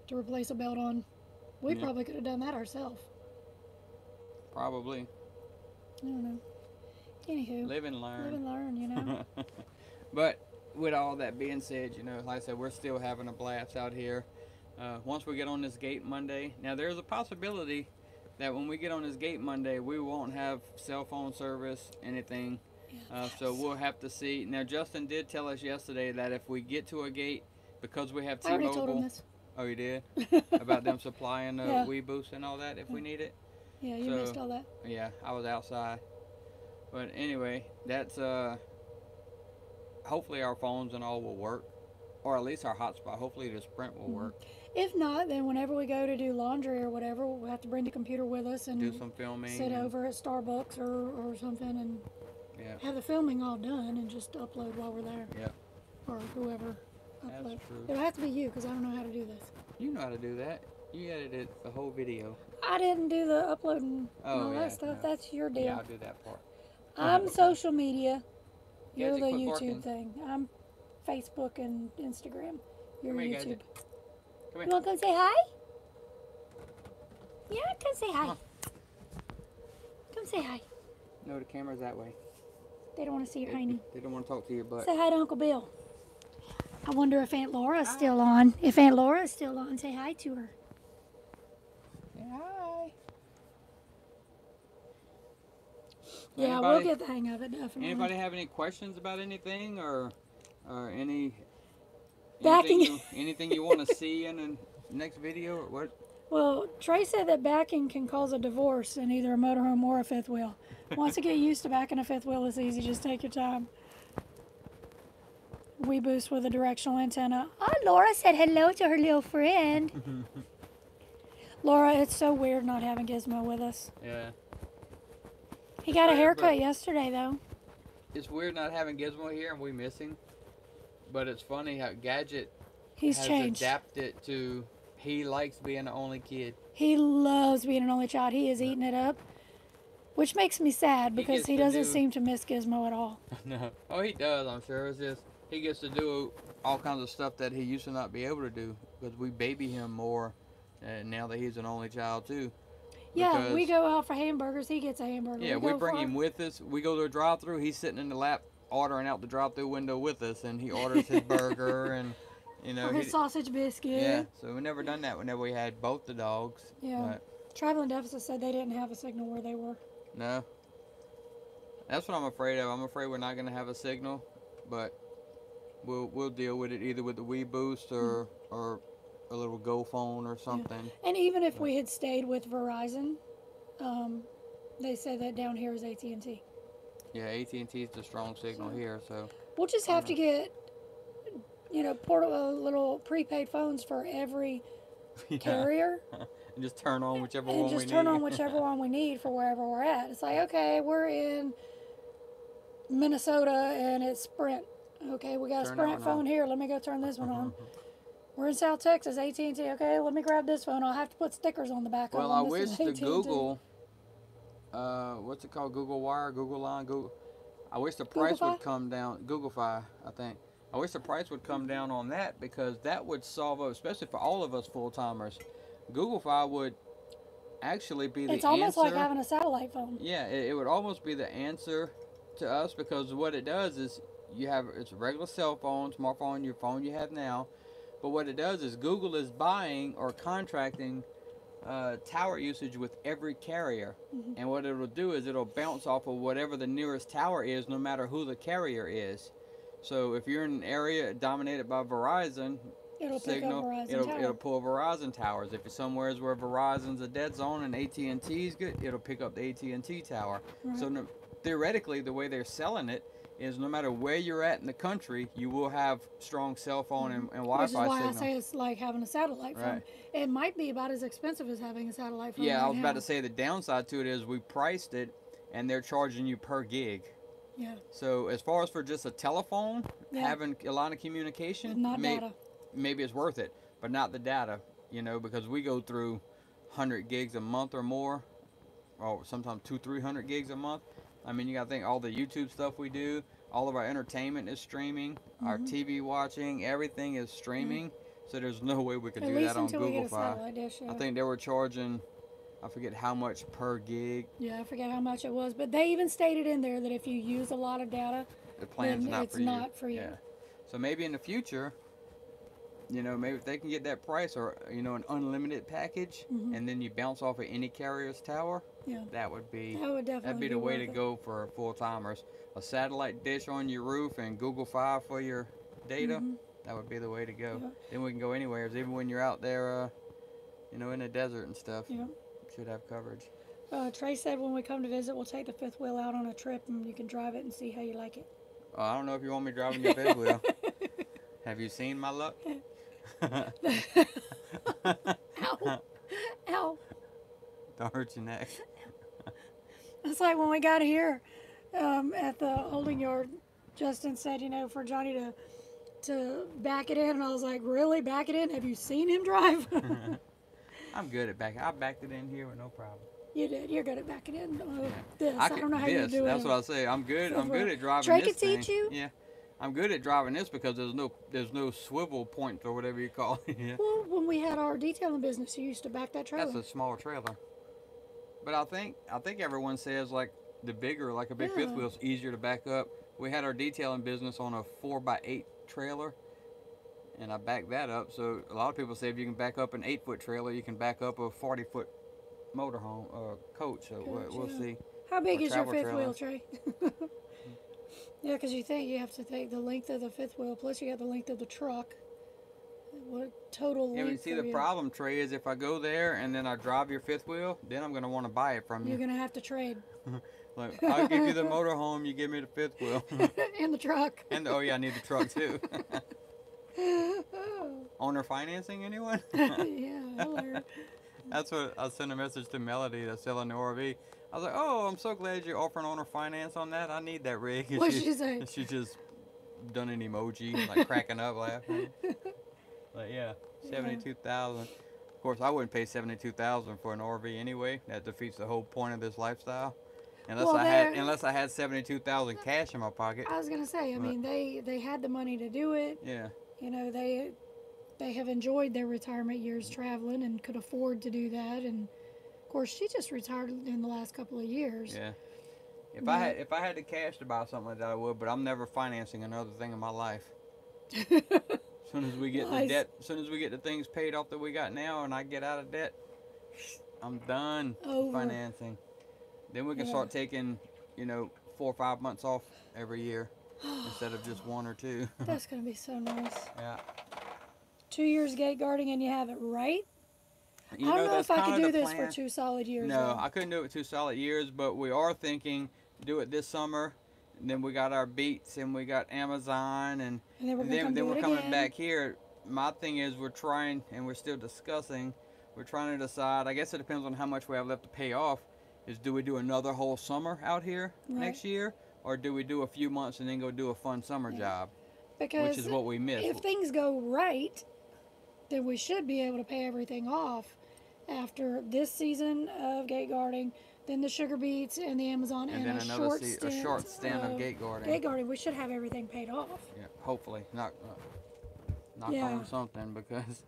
to replace a belt on. We probably could have done that ourselves. Probably. I don't know. Anywho, live and learn. Live and learn, you know. But with all that being said, you know, like I said, we're still having a blast out here. Once we get on this gate Monday, now there's a possibility that when we get on this gate Monday, we won't have cell phone service, anything. So we'll have to see. Now, Justin did tell us yesterday that if we get to a gate, because we have T-Mobile. I already told him this. Oh, you did? About them supplying the Wii Boost and all that if we need it? Yeah, you missed all that. Yeah, I was outside. But anyway, that's, hopefully our phones and all will work. Or at least our hotspot. Hopefully the Sprint will work. If not, then whenever we go to do laundry or whatever, we'll have to bring the computer with us and do some filming. Sit over at Starbucks or something and have the filming all done and just upload while we're there. Yep. Or whoever uploads. That's true. It'll have to be you because I don't know how to do this. You know how to do that. You edited the whole video. I didn't do the uploading and all yeah, that stuff. no. That's your deal. Yeah, I'll do that part. I'm social media. You're Gadget, the quit YouTube barking. thing. I'm Facebook and Instagram. You're Come here, YouTube. Gadget. Come You here. want to come say hi? Yeah, come say hi. Come on. Come say hi. No, the camera's that way. They don't want to see your hiney. They don't want to talk to you, but Say hi to Uncle Bill. I wonder if Aunt Laura's still on. If Aunt Laura's still on, say hi to her. say hi. Yeah, Anybody, we'll get the hang of it, definitely. Anybody have any questions about anything or any Backing. anything you want to see in the next video or what? Well, Trey said that backing can cause a divorce in either a motorhome or a fifth wheel. Once you get used to backing a fifth wheel, it's easy. Just take your time. Wii Boost with a directional antenna. Oh, Laura said hello to her little friend. Laura, it's so weird not having Gizmo with us. Yeah. He got a haircut yesterday, though. It's weird not having Gizmo here and we miss him. But it's funny how Gadget He's has changed. adapted to, he likes being the only kid. He loves being an only child. He is eating it up, which makes me sad because he doesn't seem to miss Gizmo at all. No. Oh, he does, I'm sure. It's just, he gets to do all kinds of stuff that he used to not be able to do because we baby him more now that he's an only child, too. Yeah, we go out for hamburgers. He gets a hamburger. Yeah, we bring him with us. We go to a drive-thru. He's sitting in the lap ordering out the drive-thru window with us, and he orders his burger and, you know. Or his sausage biscuit. Yeah, so we never done that whenever we had both the dogs. Yeah. Traveling Deficit said they didn't have a signal where they were. No. That's what I'm afraid of. I'm afraid we're not going to have a signal, but we'll deal with it either with the Wii Boost or a little Go phone or something. Yeah. And even if we had stayed with Verizon, they say that down here is AT&T. Yeah, AT&T is the strong signal here, so. We'll just have to get, you know, portable little prepaid phones for every carrier. And just turn on whichever one we need. And just turn on whichever one we need for wherever we're at. It's like, okay, we're in Minnesota and it's Sprint. Okay, we got a Sprint phone here. Let me go turn this one on. We're in South Texas, AT&T. Okay, let me grab this phone. I'll have to put stickers on the back of it. Well, I wish the Google, what's it called? Google Wire, Google Line, Google. I wish the price would come down. Google Fi, I think. I wish the price would come down on that because that would solve up, especially for all of us full-timers. Google Fi would actually be the answer. It's almost like having a satellite phone. Yeah, it would almost be the answer to us because what it does is it's a regular cell phone, smartphone, your phone you have now. But what it does is Google is buying or contracting tower usage with every carrier. Mm-hmm. And what it'll do is it'll bounce off of whatever the nearest tower is, no matter who the carrier is. So if you're in an area dominated by Verizon, it'll pull Verizon towers. If it's somewhere where Verizon's a dead zone and AT&T is good, it'll pick up the AT&T tower. Right. So theoretically, the way they're selling it is no matter where you're at in the country, you will have strong cell phone and Wi-Fi Which is why signal. I say it's like having a satellite phone. Right. It might be about as expensive as having a satellite phone. Yeah, right I was about now. to say the downside to it is we priced it, and they're charging you per gig. Yeah. So as far as for just a telephone, Yeah. having a lot of communication, Not data. maybe it's worth it, but not the data. You know, because we go through 100 gigs a month or more, or sometimes 200-300 gigs a month. I mean, you got to think all the YouTube stuff we do, all of our entertainment is streaming, our TV watching, everything is streaming. So there's no way we could do that on until we Google get a Fi. satellite dish. Yeah. I think they were charging, I forget how much per gig. Yeah, I forget how much it was, but they even stated in there that if you use a lot of data, The plan's then not it's for you. not for you. Yeah. So maybe in the future, you know, maybe if they can get that price, or you know, an unlimited package, and then you bounce off of any carrier's tower, Yeah. that would be That would definitely that'd be be the way worth to it. go for full timers. A satellite dish on your roof and Google Fi for your data. That would be the way to go. Yeah. Then we can go anywhere. Even when you're out there, you know, in the desert and stuff, Yeah. should have coverage. Trey said when we come to visit, we'll take the fifth wheel out on a trip and you can drive it and see how you like it. I don't know if you want me driving your fifth wheel. Have you seen my luck? Ow. Ow. Don't hurt your neck. It's like when we got here at the holding yard, Justin said, you know, for Johnny to back it in. And I was like, really? Back it in? Have you seen him drive? I'm good at backing. I backed it in here with no problem. You did. You're good at backing in. This. I don't know how you do it. That's what I say. I'm good. I'm good at driving Trey this can thing. teach you? Yeah. I'm good at driving this because there's no swivel points or whatever you call it. Yeah. Well, when we had our detailing business, you used to back that trailer. That's a small trailer. But I think everyone says like the bigger, like a big fifth Yeah. wheel, is easier to back up. We had our detailing business on a 4x8 trailer, and I backed that up. So a lot of people say if you can back up an 8-foot trailer, you can back up a 40-foot motorhome coach. So we'll yeah. see. How big Or is your travel fifth trailer. wheel, Trey? Yeah, because you have to take the length of the fifth wheel, plus you got the length of the truck. What total Yeah, but length? see, the problem, Trey, is if I go there and then I drive your fifth wheel, then I'm going to want to buy it from You're you. gonna have to trade. Like, I'll give you the motorhome, you give me the fifth wheel. And the truck. And, oh, yeah, I need the truck, too. Owner financing, anyone? Yeah, hilarious. That's what I sent a message to Melody that's selling the RV. I was like, oh, I'm so glad you're offering owner finance on that. I need that rig. And What'd she say? She just done an emoji, like cracking up laughing. Like, yeah, 72,000. Of course, I wouldn't pay 72,000 for an RV anyway. That defeats the whole point of this lifestyle. Unless Well, unless I had 72,000 cash in my pocket. I was gonna say, I mean, they had the money to do it. Yeah. You know, they have enjoyed their retirement years traveling and could afford to do that. And of course, she just retired in the last couple of years. Yeah. If I had the cash to buy something like that, I would. But I'm never financing another thing in my life. As soon as we get the debt, as soon as we get the things paid off that we got now, and I get out of debt, I'm done financing. Then we can start taking, 4 or 5 months off every year instead of just 1 or 2. That's gonna be so nice. Yeah. 2 years gate guarding and you have it right. I don't know that's if I could kinda do the this for plan. 2 solid years. No, though. I couldn't do it 2 solid years, but we are thinking do it this summer. And then we got our Beats and we got Amazon and And then we're And gonna come then do we're it coming again. back here. My thing is we're trying, and we're still discussing, we're trying to decide, I guess it depends on how much we have left to pay off, is do we do another whole summer out here next year, or do we do a few months and then go do a fun summer job, Because which is what we missed. if things go right, then we should be able to pay everything off after this season of gate guarding, then the sugar beets and the Amazon, and and then a another short stint stint of gate guarding. Gate guarding, we should have everything paid off. Yeah, hopefully. Knock Yeah. on something, because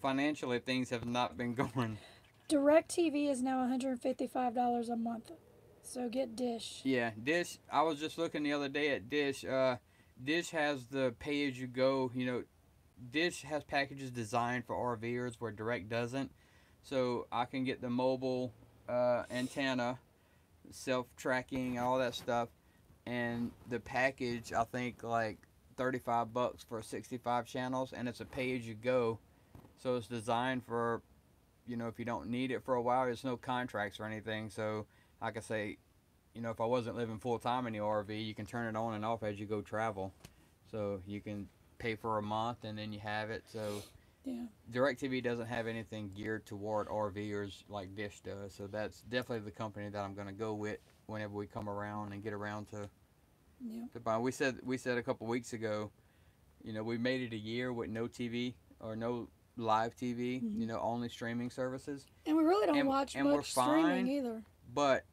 financially things have not been going. DirecTV is now $155 a month, so get Dish. Yeah, Dish, I was just looking the other day at Dish. Dish has the pay-as-you-go, Dish has packages designed for RVers where Direct doesn't. So I can get the mobile antenna, self-tracking, all that stuff. And the package, I think, like $35 for 65 channels, and it's a pay-as-you-go. So it's designed for, if you don't need it for a while, there's no contracts or anything. So like I say, you know, if I wasn't living full time in the RV, you can turn it on and off as you go travel. So you can pay for a month and then you have it. So Yeah. DirecTV doesn't have anything geared toward RVers like Dish does. So that's definitely the company that I'm going to go with whenever we come around and get around Yeah. to buy. We said a couple weeks ago, you know, we made it a year with no TV or no live TV, you know, only streaming services. And we really don't And- watch and we're much streaming fine. either. But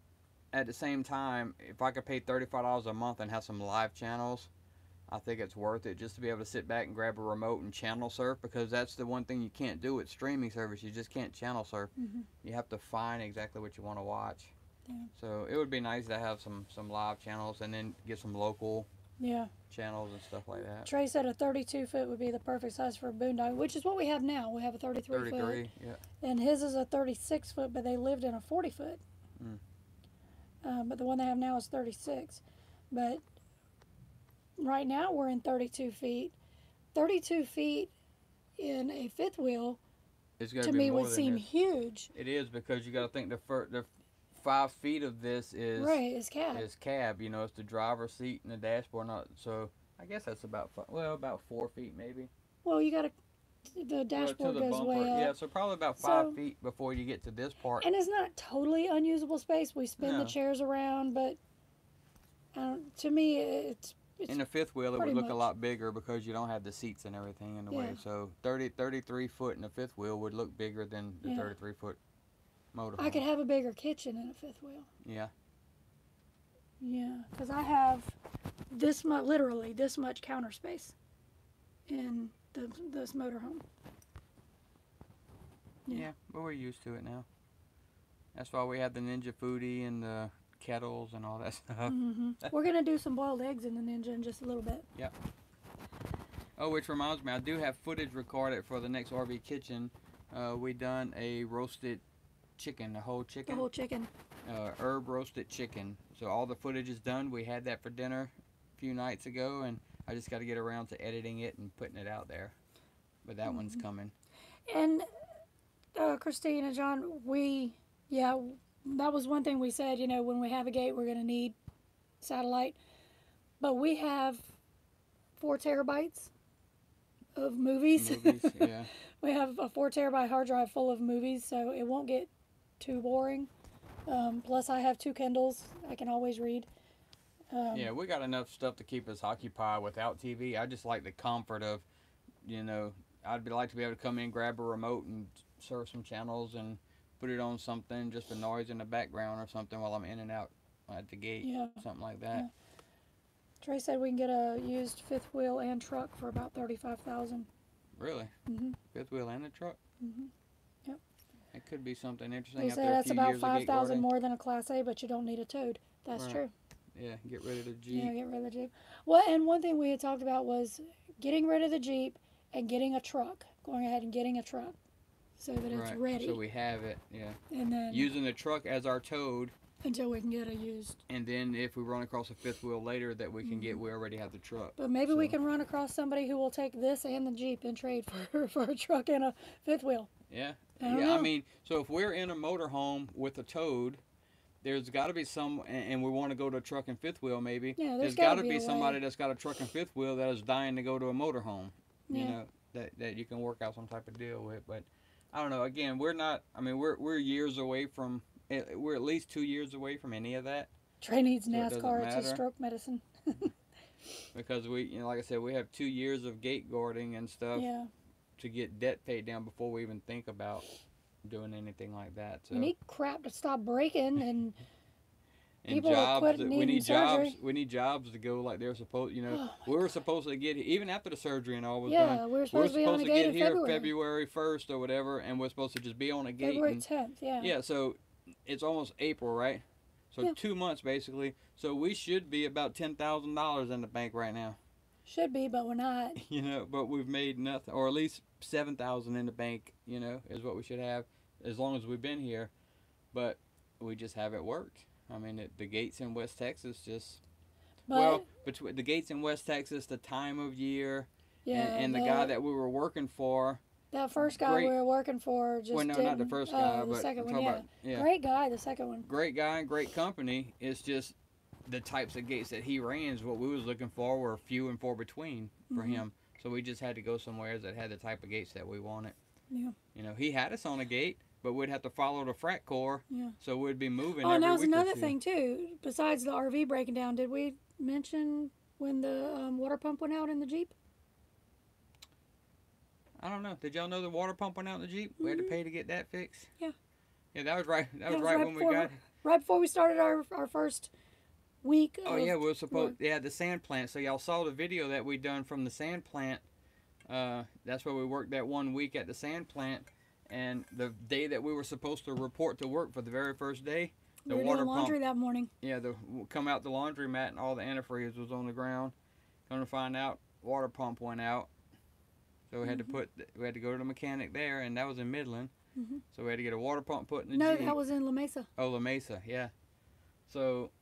at the same time, if I could pay $35 a month and have some live channels, I think it's worth it just to be able to sit back and grab a remote and channel surf, because that's the one thing you can't do with streaming service. You just can't channel surf. You have to find exactly what you want to watch. Yeah. So it would be nice to have some live channels and then get some local Yeah. channels and stuff like that. Trey said a 32 foot would be the perfect size for a boondoggle, which is what we have now. We have a 33 foot. 33, yeah. And his is a 36 foot, but they lived in a 40 foot. But the one they have now is 36. But right now we're in 32 feet. 32 feet in a fifth wheel, It's gonna to be me, more would than seem this. huge. It is, because you got to think the 5 feet of this is Right, it's cab. cab. You know, it's the driver's seat and the dashboard. Not so. I guess that's about about 4 feet maybe. Well, you got to, the Well, dashboard to the goes bumper. way up. Yeah, so probably about So- 5 feet before you get to this part. And it's not totally unusable space. We spin the No. chairs around, but to me, it's In the fifth wheel, it would pretty look a much. lot bigger because you don't have the seats and everything in the way. Yeah. So 33 foot in the fifth wheel would look bigger than the Yeah. 33 foot motorhome. I could have a bigger kitchen in a fifth wheel. Yeah. Yeah, because I have this much, literally this much counter space in this motorhome. Yeah, but we're used to it now. That's why we have the Ninja Foodie and the kettles and all that stuff. We're gonna do some boiled eggs in the Ninja in just a little bit. Oh, which reminds me, I do have footage recorded for the next RV kitchen. We done a roasted chicken, the whole The chicken, whole chicken. herb roasted chicken. So all the footage is done. We had that for dinner a few nights ago, and I just got to get around to editing it and putting it out there. But that one's coming. And Christine and John, that was one thing we said. You know, when we have a gate, we're gonna need satellite. But we have 4 terabytes of movies. Movies, yeah. We have a 4 terabyte hard drive full of movies, so it won't get too boring. Plus, I have 2 Kindles. I can always read. Yeah, we got enough stuff to keep us occupied without TV. I just like the comfort of, you know, like to be able to come in, grab a remote, and surf some channels and put it on something, just a noise in the background or something while I'm in and out at the gate, Yeah. something like that. Yeah. Trey said we can get a used fifth wheel and truck for about $35,000. Really? Mhm. Fifth wheel and a truck? Yep. It could be something interesting They after say a that's few about years of gate 5,000 guarding. more than a Class A, but you don't need a Toad. That's Right. true. Yeah, get rid of the Jeep. Yeah, get rid of the Jeep. Well, and one thing we had talked about was getting rid of the Jeep and getting a truck. Going ahead and getting a truck so that it's Right, ready. so we have it, yeah. And then Using the truck as our Toad, until we can get a used. and then if we run across a fifth wheel later that we can get, we already have the truck. But maybe we So- can run across somebody who will take this and the Jeep and trade for a truck and a fifth wheel. Yeah, I don't yeah. know. I mean, so if we're in a motorhome with a Toad, there's got to be some, and we want to go to a truck and fifth wheel maybe. Yeah, there's gotta got to be be a somebody way. that's got a truck and fifth wheel that is dying to go to a motorhome. You Yeah. know, that you can work out some type of deal with. But I don't know. Again, we're not. I mean, we're years away from. We're at least 2 years away from any of that, Trey needs So it doesn't NASCAR to matter. stroke medicine. because we, you know, like I said, we have 2 years of gate guarding and stuff Yeah. to get debt paid down before we even think about doing anything like that. So. We need crap to stop breaking and And people that jobs quit we needing need jobs. surgery. We need jobs to go like they're supposed. You know, Oh, we were supposed to get even after the surgery and all was yeah, done. we were We supposed to be on a gate get in here February. February 1st or whatever, and we're supposed to just be on a gate. February and- 10th, yeah. yeah, so it's almost April, right? So Yeah. 2 months basically. So we should be about $10,000 in the bank right now. Should be, but we're not. You know, but we've made nothing, or at least 7,000 in the bank. You know, is what we should have as long as we've been here. But we just haven't worked. I mean, the gates in West Texas just. But Well, between the gates in West Texas, the time of year, yeah, and the guy that we were working for, That first guy we were working for just well, no, didn't. not the first guy, The but second I'm one, talking yeah. about, Great guy, the second one. Great guy and great company. It's just the types of gates that he ran is what we was looking for were few and far between for him. So we just had to go somewhere that had the type of gates that we wanted. Yeah. You know, he had us on a gate, but we'd have to follow the frac core. Yeah. So we'd be moving. Oh, and that was every week or another two. thing too. Besides the RV breaking down, did we mention when the water pump went out in the Jeep? I don't know. Did y'all know the water pump went out in the Jeep? We had to pay to get that fixed. Yeah. Yeah, that was right. That was right right when before, we got. Right before we started our first week. Oh yeah, we were supposed. Yeah, the sand plant. So y'all saw the video that we done from the sand plant. That's where we worked that 1 week at the sand plant, and the day that we were supposed to report to work for the very first day, the we were water doing laundry pump. that morning. Yeah, come out the laundromat and all the antifreeze was on the ground. Going to find out, water pump went out. So we had to go to the mechanic there, and that was in Midland. So we had to get a water pump put in the No, Jeep. that was in La Mesa. Oh, La Mesa, yeah. So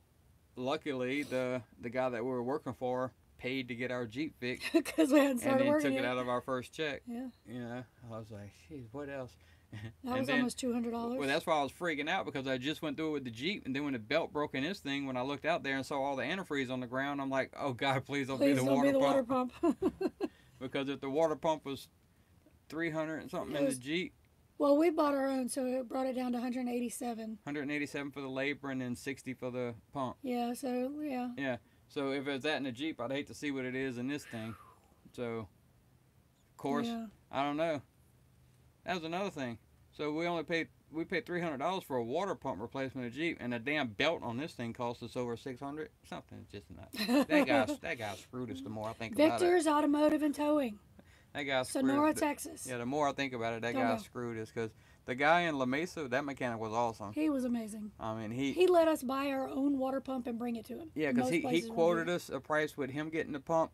luckily, the guy that we were working for paid to get our Jeep fixed. Because we hadn't started and then working took it yet. out of our first check. Yeah. You know, I was like, geez, what else? That was almost $200. Well, that's why I was freaking out, because I just went through it with the Jeep, and then when the belt broke in this thing, when I looked out there and saw all the antifreeze on the ground, I'm like, oh God, please don't be the water pump. Because if the water pump was 300 and something in the Jeep. Well, we bought our own, so it brought it down to 187. 187 for the labor and then 60 for the pump. Yeah, so, yeah. Yeah, so if it was that in the Jeep, I'd hate to see what it is in this thing. So, of course, I don't know. That was another thing. So we paid $300 for a water pump replacement of Jeep, and a damn belt on this thing cost us over $600. Something just nuts. that guy screwed us. The more I think about it. Victor's Automotive and Towing. That guy screwed Sonora, Texas. Yeah, the more I think about it, that guy screwed us, because the guy in La Mesa, that mechanic was awesome. He was amazing. I mean, he let us buy our own water pump and bring it to him. Yeah, because he quoted us a price with him getting the pump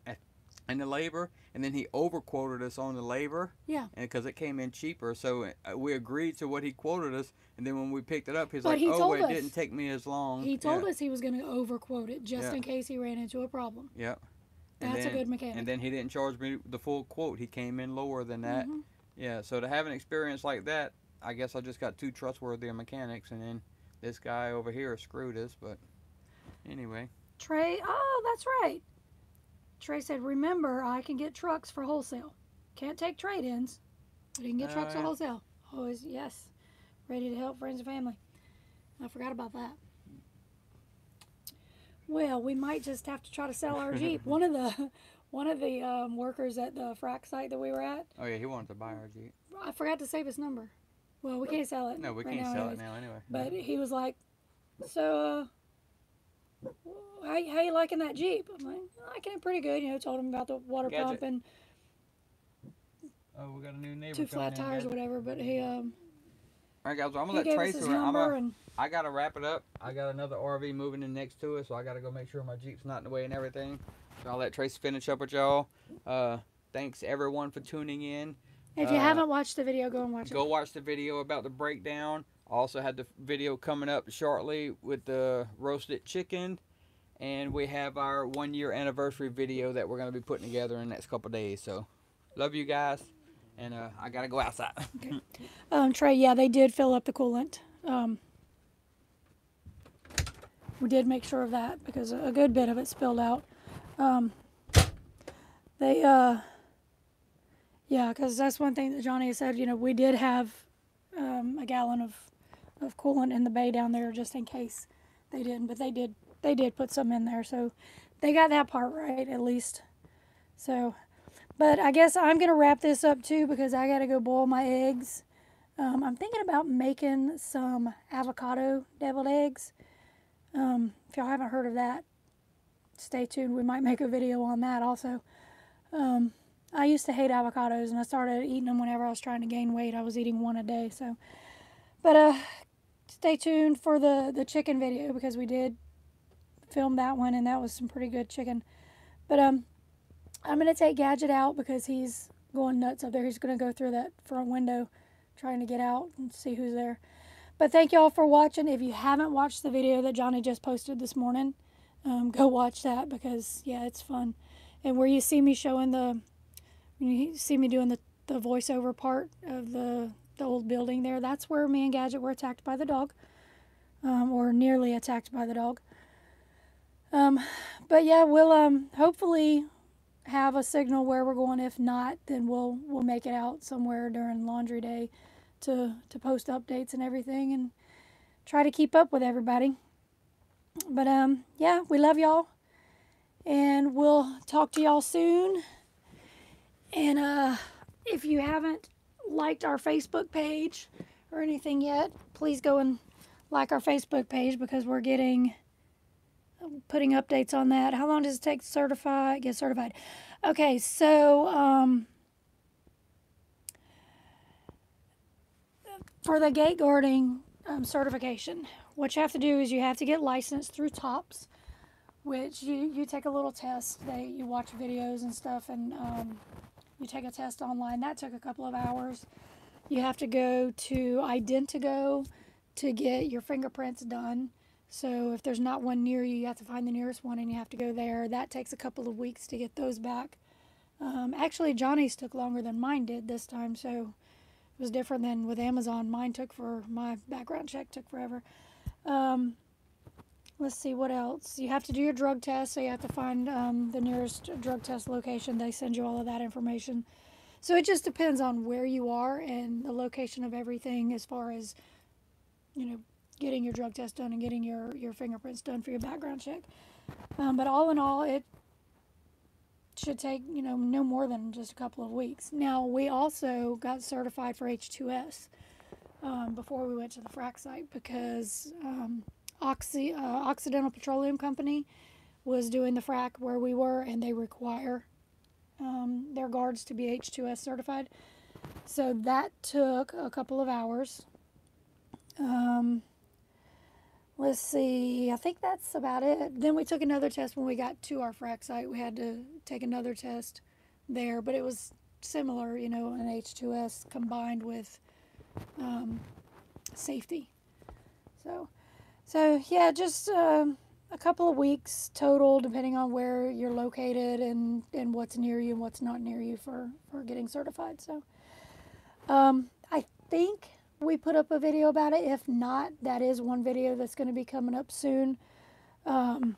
and the labor, and then he overquoted us on the labor. Yeah. And because it came in cheaper, so we agreed to what he quoted us, and then when we picked it up, he's but like, "Oh, it didn't take me as long." He told us he was going to overquote it just in case he ran into a problem. Yep. That's a good mechanic. And then he didn't charge me the full quote. He came in lower than that. Yeah, so to have an experience like that, I guess I just got too trustworthy of mechanics, and then this guy over here screwed us, but anyway. Trey, oh, that's right. Trey said, remember, I can get trucks for wholesale. Can't take trade-ins, but he can get trucks for wholesale. Always, yes. Ready to help friends and family. I forgot about that. Well, we might just have to try to sell our Jeep. One of the workers at the frac site that we were at. Oh yeah, he wanted to buy our Jeep. I forgot to save his number. Well, we can't sell it. No, we can't sell it now anyway. But he was like, so, how you liking that Jeep? I'm like, liking it pretty good. You know, told him about the water pump and we got a new neighbor. 2 flat tires or whatever. But he all right, guys, so I'm gonna let Tracy. I gotta wrap it up. I got another RV moving in next to it, so I gotta go make sure my Jeep's not in the way and everything. So I'll let Tracy finish up with y'all. Thanks everyone for tuning in. If you haven't watched the video, go and watch it. Go watch the video about the breakdown. I also had the video coming up shortly with the roasted chicken, and we have our 1-year anniversary video that we're gonna be putting together in the next couple days. So, love you guys, and I gotta go outside. Okay. Trey, yeah, they did fill up the coolant. We did make sure of that because a good bit of it spilled out. Yeah, because that's one thing that Johnny said. You know, we did have a gallon of coolant in the bay down there just in case they didn't, but they did put some in there, so they got that part right at least. So, but I guess I'm gonna wrap this up too because I gotta go boil my eggs. I'm thinking about making some avocado deviled eggs. If y'all haven't heard of that, stay tuned. We might make a video on that also. I used to hate avocados, and I started eating them whenever I was trying to gain weight. I was eating one a day. So, but stay tuned for the chicken video because we did film that one, and that was some pretty good chicken. But I'm gonna take Gadget out because he's going nuts up there. He's gonna go through that front window, trying to get out and see who's there. But thank y'all for watching. If you haven't watched the video that Johnny just posted this morning, go watch that because, yeah, it's fun. And where you see me showing you see me doing the voiceover part of the old building there. That's where me and Gadget were attacked by the dog, or nearly attacked by the dog. But yeah, we'll hopefully have a signal where we're going. If not, then we'll make it out somewhere during laundry day to post updates and everything and try to keep up with everybody. But yeah, we love y'all, and we'll talk to y'all soon. And if you haven't liked our Facebook page or anything yet, please go and like our Facebook page, because we're putting updates on that. How long does it take to get certified? Okay, so for the gate guarding certification, what you have to do is you have to get licensed through TOPS, which you take a little test. You watch videos and stuff, and you take a test online. That took a couple of hours. You have to go to Identigo to get your fingerprints done. So if there's not one near you, you have to find the nearest one, and you have to go there. That takes a couple of weeks to get those back. Actually, Johnny's took longer than mine did this time, so it was different than with Amazon. My background check took forever. Let's see, what else? You have to do your drug test, so you have to find the nearest drug test location. They send you all of that information. So it just depends on where you are and the location of everything, as far as, getting your drug test done and getting your fingerprints done for your background check. But all in all, it should take, no more than just a couple of weeks. Now, we also got certified for H2S before we went to the frac site, because Occidental Petroleum Company was doing the frac where we were, and they require their guards to be H2S certified. So that took a couple of hours. Let's see, I think that's about it. Then we took another test when we got to our frac site. We had to take another test there, but it was similar, an H2S combined with safety. So yeah, just a couple of weeks total, depending on where you're located and what's near you and what's not near you for getting certified. So I think we put up a video about it. If not, that is one video that's going to be coming up soon. To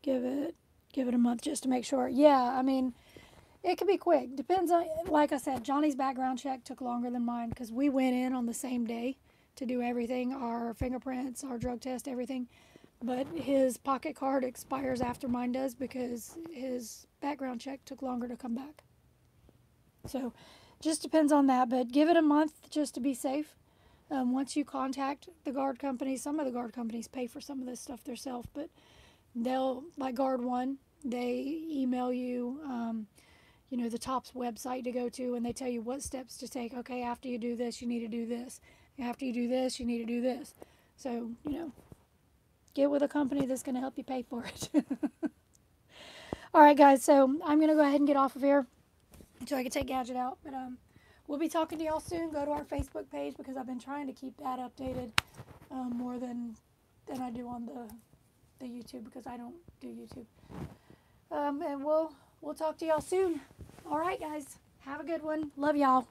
give it a month just to make sure. Yeah, I mean, it could be quick. Depends on, like I said, Johnny's background check took longer than mine, because we went in on the same day to do everything, our fingerprints, our drug test, everything. But his pocket card expires after mine does, because his background check took longer to come back. So just depends on that, but give it a month just to be safe. Once you contact the guard company, some of the guard companies pay for some of this stuff themselves, but they'll, like Guard One, they email you, the TOPS website to go to, and they tell you what steps to take. Okay, after you do this, you need to do this. After you do this, you need to do this. So, get with a company that's going to help you pay for it. All right, guys, so I'm going to go ahead and get off of here so I can take Gadget out. But we'll be talking to y'all soon. Go to our Facebook page, because I've been trying to keep that updated more than I do on the YouTube, because I don't do YouTube. And we'll talk to y'all soon. All right, guys. Have a good one. Love y'all.